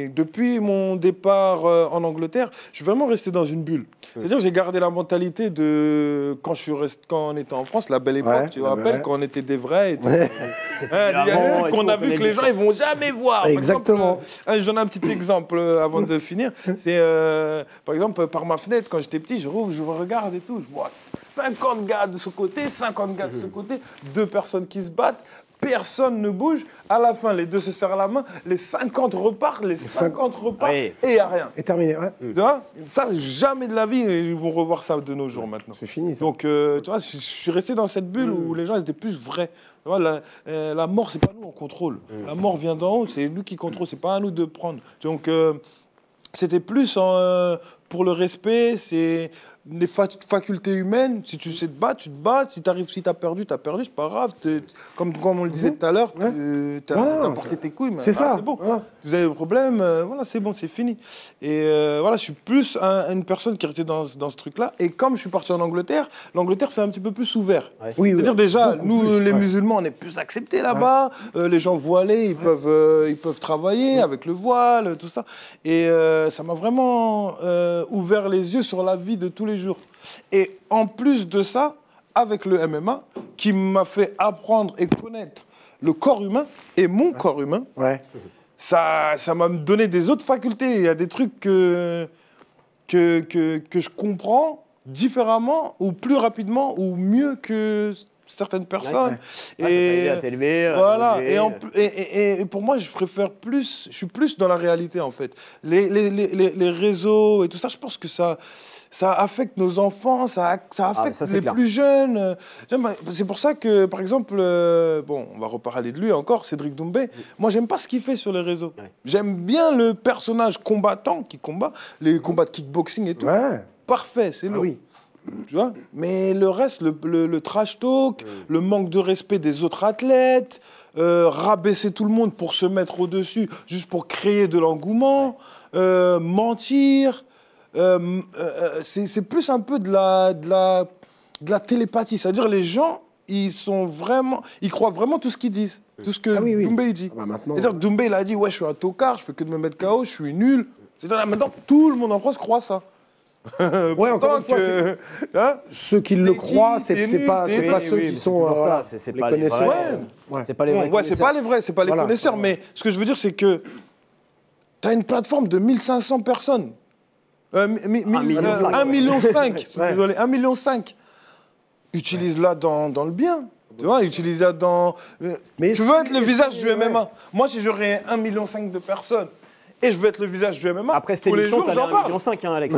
depuis mon départ en Angleterre, je suis vraiment resté dans une bulle. C'est-à-dire que j'ai gardé la mentalité de quand on était en France, la belle époque, tu te rappelles, quand on était des vrais. Et tout. Qu'on a vu que les gens ils vont jamais voir. Exactement. J'en ai un petit exemple avant de finir. C'est par exemple par ma fenêtre quand j'étais petit, je regarde et tout, je vois 50 gars de ce côté, 50 gars de ce côté, 2 personnes qui se battent, personne ne bouge. À la fin, les 2 se serrent la main, les 50 repartent, et il n'y a rien. Et terminé, Tu vois, ça, jamais de la vie, ils vont revoir ça de nos jours maintenant. C'est fini, ça. Donc, tu vois, je suis resté dans cette bulle où les gens étaient plus vrais. Tu vois, la mort, c'est pas nous, on contrôle. La mort vient d'en haut, c'est nous qui contrôlons, c'est pas à nous de prendre. Donc, c'était plus pour le respect, c'est les facultés humaines. Si tu sais te battre, tu te bats. Si t'as perdu, c'est pas grave. Comme on le disait tout à l'heure, t'as porté tes couilles. C'est ça. C'est bon. Vous avez des problèmes, voilà, c'est bon, c'est fini. Et voilà, je suis plus une personne qui est restée dans ce truc-là. Et comme je suis parti en Angleterre, l'Angleterre, c'est un petit peu plus ouvert. C'est-à-dire déjà, nous, les musulmans, on est plus acceptés là-bas. Les gens voilés, ils peuvent travailler avec le voile, tout ça. Et ça m'a vraiment ouvert les yeux sur la vie de tous les jours. Et en plus de ça, avec le MMA, qui m'a fait apprendre et connaître le corps humain et mon corps humain, ça m'a donné des autres facultés. Il y a des trucs que je comprends différemment ou plus rapidement ou mieux que certaines personnes. Ça t'a aidé à t'élever. Voilà. Et pour moi, je suis plus dans la réalité, en fait. Les réseaux et tout ça, je pense que ça affecte nos enfants, ça affecte les plus jeunes. C'est pour ça que, par exemple, on va reparler de lui encore, Cédric Doumbé. Moi, j'aime pas ce qu'il fait sur les réseaux. J'aime bien le personnage combattant qui combat, les combats de kickboxing et tout. Parfait, c'est lourd. Tu vois, mais le reste, le trash talk, le manque de respect des autres athlètes, rabaisser tout le monde pour se mettre au-dessus, juste pour créer de l'engouement, mentir. C'est plus un peu de la télépathie. C'est-à-dire les gens, ils croient vraiment tout ce qu'ils disent, tout ce que Doumbé dit. C'est-à-dire Doumbé, il a dit, je suis un tocard, je fais que de me mettre KO, je suis nul. C'est-à-dire maintenant, tout le monde en France croit ça. Encore une fois, ceux qui le croient, c'est pas ceux qui sont c'est pas les vrais. C'est pas les vrais. C'est pas les connaisseurs. Mais ce que je veux dire, c'est que tu as une plateforme de 1500 personnes. 1,5 million. Désolé, 1,5 million. Utilise-la dans le bien. Tu vois, utilise-la dans. Mais tu veux être le visage du MMA. Moi, si j'aurais 1,5 million de personnes. Et je veux être le visage du MMA. Après cette émission, t'as 1,5 million, Alex.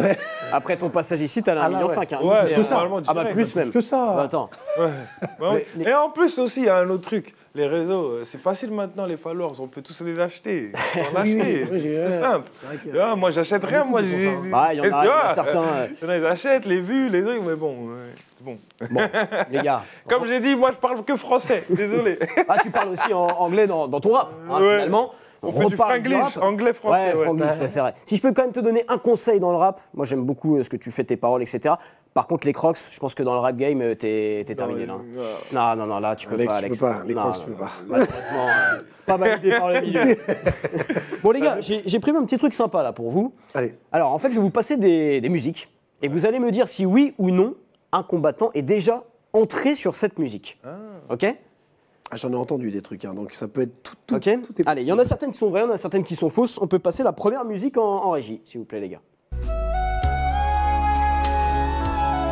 Après ton passage ici, t'as 1,5 million. Plus que ça. Plus même. Que ça. Attends. Et en plus aussi, il y a un autre truc. Les réseaux, c'est facile maintenant, les followers. On peut tous les acheter. C'est simple. Moi, j'achète rien. Moi, il y en a certains. Ils achètent les vues, les trucs, mais bon. bon. Bon, les gars. Comme j'ai dit, moi je parle que français, désolé. Ah, tu parles aussi en anglais dans ton rap, hein, finalement. On fait du franglish, anglais-français. Ouais, franglish, c'est vrai. Si je peux quand même te donner un conseil dans le rap, moi j'aime beaucoup ce que tu fais, tes paroles, etc. Par contre, les Crocs, je pense que dans le rap game, t'es terminé là. Non, là, tu peux pas, Alex. Tu peux pas, les Crocs, tu peux pas. Malheureusement, pas validé par le milieu. Bon, les gars, j'ai prévu un petit truc sympa là pour vous. Allez. Alors, en fait, je vais vous passer des musiques et vous allez me dire si oui ou non un combattant est déjà entré sur cette musique. Ok? J'en ai entendu des trucs, hein, donc ça peut être tout Ok. est Allez, il y en a certaines qui sont vraies, il y en a certaines qui sont fausses. On peut passer la première musique en régie, s'il vous plaît, les gars.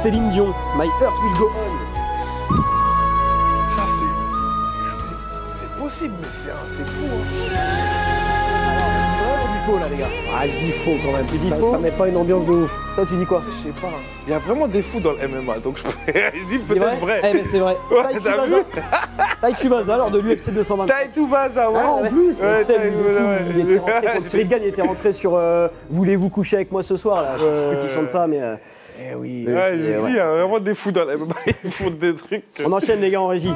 Céline Dion, My Heart Will Go On. Ça, c'est possible, mais c'est fou. Hein. Alors, on dit faux, là, les gars. Ah, je dis faux quand même. Tu dis faux? Ça met pas une ambiance de ouf. Toi, tu dis quoi? Je sais pas. Il y a vraiment des fous dans le MMA, donc je dis peut-être vrai. Eh ben, c'est vrai. Ouais, Tai t'as vu? Tuivasa, lors de l'UFC 220. Taïtou Vaza, ouais. Ah, en plus, Ouais, il était rentré, quand Cyril Gann, il était rentré sur Voulez-vous coucher avec moi ce soir là. Je sais plus qui chante ça, mais. Eh oui. Ouais, j'ai dit, il y a vraiment des fous dans le MMA, ils font des trucs. On enchaîne, les gars, en régie.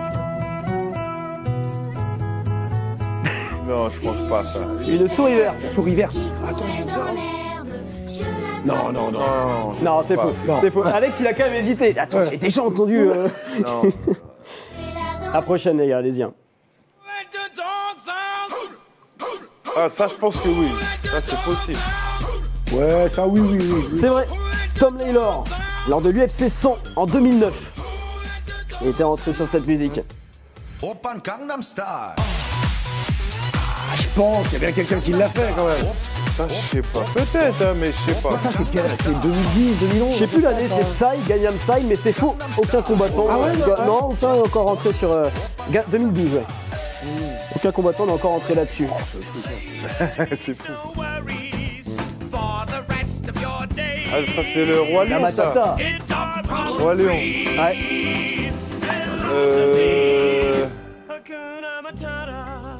Non, je pense pas ça. Une souris verte. Souris verte. Attends, j'ai ça. Non. Non, c'est faux. Non. C'est faux. Alex, il a quand même hésité. Attends, j'ai déjà entendu. Non. La prochaine, les gars, allez-y. Ah, ça, je pense que oui. Ça, c'est possible. Ouais, ça oui. C'est vrai. Tom Laylor, lors de l'UFC 100 en 2009, il était rentré sur cette musique. Open Gangnam Style. Je pense qu'il y a bien quelqu'un qui l'a fait quand même. Ça, je sais pas. Peut-être, hein, mais je sais pas. Ça, c'est quel? C'est 2010, 2011? Je sais plus l'année, c'est Psy, Gangnam Style, mais c'est faux. Aucun combattant. Ah ouais, non, aucun n'est encore rentré sur 2012. Ouais. Aucun combattant n'est encore rentré là-dessus. C'est fou. Ah, ça, c'est le Roi La Lion, ça. Matata. Roi Lion. Ouais.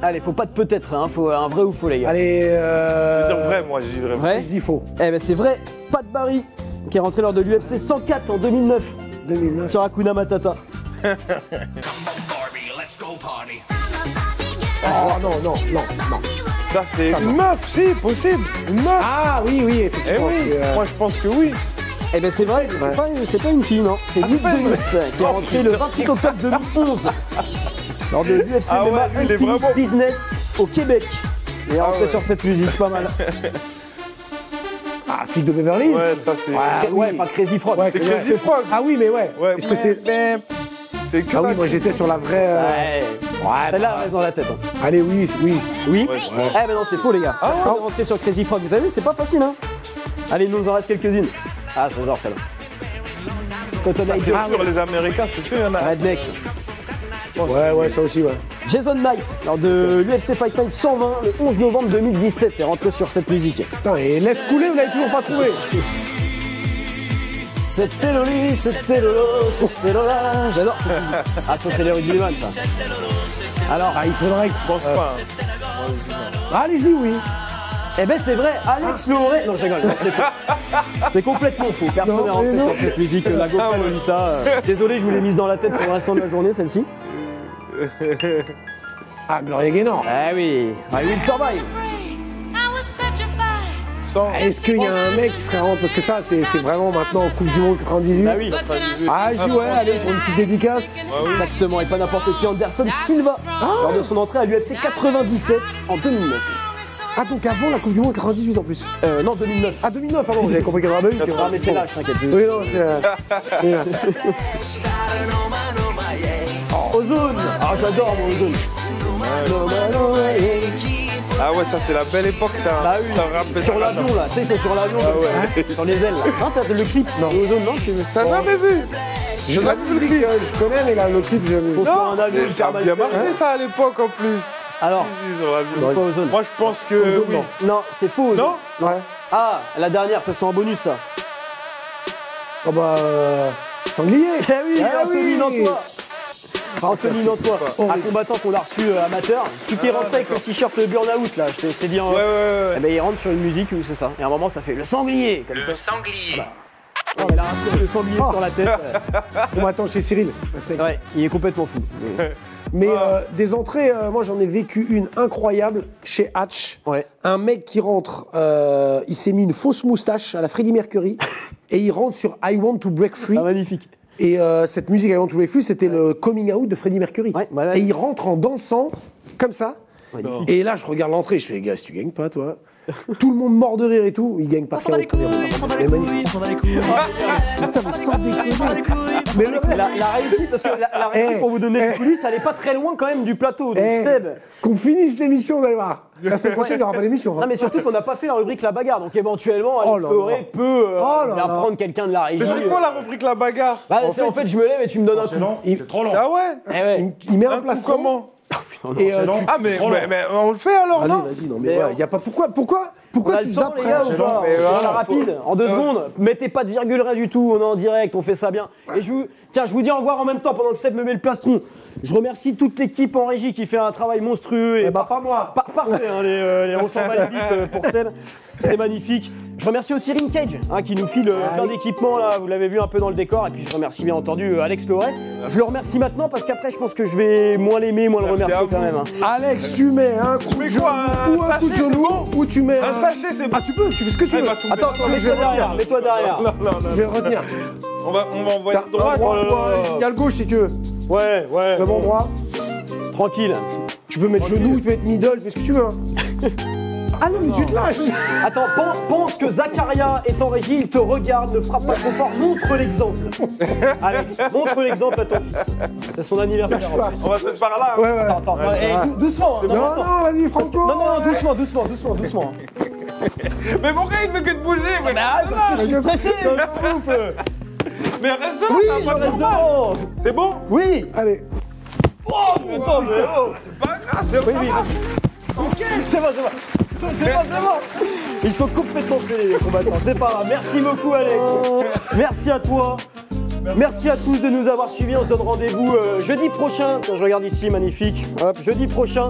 Allez, faut pas de peut-être, hein. Faut un vrai ou faux, les gars. Allez, Je veux dire vrai, moi, je dis vrai. Vrai? je dis faux. Eh ben c'est vrai. Pat Barry, qui est rentré lors de l'UFC 104 en 2009 sur Hakuna Matata. Oh non. Ça, c'est une meuf, si, possible. Une meuf. Ah oui, Eh effectivement. oui, moi, je pense que oui. Eh ben c'est vrai, c'est pas une fille, non. C'est Nick Denis, qui est rentré le 28 octobre 2011 lors de l'UFC Ah ouais, MMA lui, il est Unfinished vraiment- Business au Québec. Il est rentré ouais. sur cette musique, pas mal. Ah, fille de Beverly Hills. Ouais, ça, c'est. Ouais, enfin Crazy Frog. Ouais, C'est Crazy Frog. Ah oui, mais ouais. Ouais, Est-ce que c'est... C'est que Ah oui, ça. moi j'étais sur la vraie... Ouais. Celle-là, elle reste dans la tête. Hein. Allez, oui. Oui. Ouais. Eh ben non, c'est faux, les gars. On est rentré sur Crazy Frog. Vous avez vu, c'est pas facile, hein. Allez, il nous en reste quelques-unes. Ah, c'est genre celle-là. Cotton Eye Joe. Sur les Américains, c'est sûr, il y en a. Rednecks. Ouais, ça aussi, ouais. Jason Knight, lors de l'UFC Fight Night 120, le 11 novembre 2017, est rentré sur cette musique. Putain, et laisse couler, vous l'avez toujours pas trouvé. C'était Loli, c'était Lolo, c'était Lola. J'adore cette musique. Ah, ça, c'est les Rugbyman, ça. Alors, Ah, il faudrait que... Je pense pas. Ah, allez-y, oui. eh ben, c'est vrai, Alex l'aurait. Non, je rigole, non, c'est faux. C'est complètement faux. Personne Non, n'est rentré mais non. sur cette musique. La GoPro Lolita. Désolé, je vous l'ai mise dans la tête pour le restant de la journée, celle-ci. Ah, Gloria Gaynor. Ah oui, I will survive. Sans. Est-ce qu'il y a un mec qui serait rentré? Parce que ça, c'est vraiment maintenant en Coupe du Monde 98. Ah oui, Ah, je dis ouais, allez, pour une petite dédicace. exactement, et pas n'importe qui, Anderson Silva, lors de son entrée à l'UFC 97 en 2009. Ah, donc avant la Coupe du Monde 98 en plus. Non, 2009. Ah, 2009, pardon, vous avez compris 88. Ah, mais c'est là, je t'inquiète. Oui, non, c'est... Ozone. Ah, j'adore mon Ozone. Ah ouais, ça, c'est la belle époque, ça. Bah oui, Ça rappelle sur ça. l'avion là, tu sais, ils sont sur l'avion, ouais. sur les ailes là. Non, t'as le clip? Non. Ozone, non, T'as jamais vu? Je jamais vu le clip. Je connais, mais là, le clip, j'ai vu. Faut sur un avion Ça a hyper mal bien fait. marché, ça, à l'époque, en plus. Alors, Sur l'avion. pas Ozone. Moi, je pense que. Oui. Non, c'est faux. Ozone. Non? Ouais. Ah, la dernière, ça c'est en bonus ça. Oh bah... Sanglier. Eh oui, Ah Anthony oui. Nantois. Anthony Nantois, un combattant qu'on a reçu amateur, celui qui est rentré avec le t-shirt Burnout là, je t'ai dit en... Ouais. Eh ben, il rentre sur une musique où c'est ça. Et à un moment ça fait le sanglier comme ça. Le sanglier. Oh, il a un coup de sanglier sur la tête. Bon, attends, chez Cyril. Ouais, il est complètement fou. Mais des entrées, moi j'en ai vécu une incroyable chez Hatch. Ouais. Un mec qui rentre, il s'est mis une fausse moustache à la Freddie Mercury et il rentre sur I Want to Break Free. Ah, magnifique. Et cette musique I Want to Break Free, c'était le coming out de Freddie Mercury. Ouais. Et il rentre en dansant comme ça. Et là, je regarde l'entrée, je fais, gars, si tu gagnes pas, toi. Tout le monde mort de rire et tout, il gagne pas. On s'en bat les couilles, on s'en bat les couilles, on s'en bat les couilles. Putain, mais sans déconner. Mais la réussite, parce que la réussite, pour vous donner les coulisses, elle est pas très loin quand même du plateau. Donc Seb. Qu'on finisse l'émission, on va le voir. La semaine prochaine, il n'y aura pas d'émission. Non, mais surtout qu'on n'a pas fait la rubrique La Bagarre. Donc éventuellement, Alex Loré peut bien prendre quelqu'un de la régie. Mais c'est quoi la rubrique La Bagarre? Bah, en fait, je me lève et tu me donnes un coup. C'est trop long. Ah ouais? Il met un Un coup placement. comment? Et Ah mais on le fait alors, allez, non? vas-y, non mais il y a pas pourquoi On a tu le temps, les zapperais gars, ou pas? Mais voilà. Voilà, rapide, en 2 secondes. Mettez pas de virgule, rien du tout. On est en direct, on fait ça bien. Et je vous dis au revoir en même temps pendant que Seb me met le plastron. Je remercie toute l'équipe en régie qui fait un travail monstrueux. Et bah pas moi. Parfait, hein, on s'en bat les bites pour Seb. C'est magnifique. Je remercie aussi Ring Cage qui nous file plein d'équipements là, vous l'avez vu un peu dans le décor. Et puis je remercie bien entendu Alex Loré. Je le remercie maintenant parce qu'après je pense que je vais moins l'aimer, moins le remercier quand même. Alex, tu mets un coup de genou ou un coup de genou ou tu mets Un sachet, c'est Ah tu peux, tu fais ce que tu veux. Attends, mets-toi derrière. Je vais le retenir. On va envoyer T'as un droit, il y a le gauche si tu veux. Ouais. Le bon droit. Tranquille. Tu peux mettre genou, tu peux mettre middle, fais ce que tu veux. Ah non, mais tu te lâches. Attends, pense que Zakaria est en régie, il te regarde, ne frappe pas trop fort, montre l'exemple. Alex, montre l'exemple à ton fils. C'est son anniversaire en plus. On va se mettre par là. Ouais. Attends, doucement. Non, vas-y, Franco. Non, doucement. Mais pourquoi il fait que de bouger? Mais arrête, parce que je suis stressé, ouf. Mais reste là, Oui, je reste devant. C'est bon? Oui. Allez. Oh, putain, mais C'est pas grave, c'est oui, vas-y. C'est bon. Ils sont complètement fêlés les combattants, c'est pas grave. Merci beaucoup Alex. Merci à toi. Merci à tous de nous avoir suivis. On se donne rendez-vous jeudi prochain. Quand je regarde ici, magnifique. Hop, jeudi prochain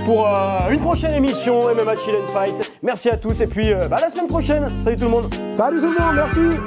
pour une prochaine émission MMA Chill and Fight. Merci à tous et puis à la semaine prochaine. Salut tout le monde. Salut tout le monde, merci.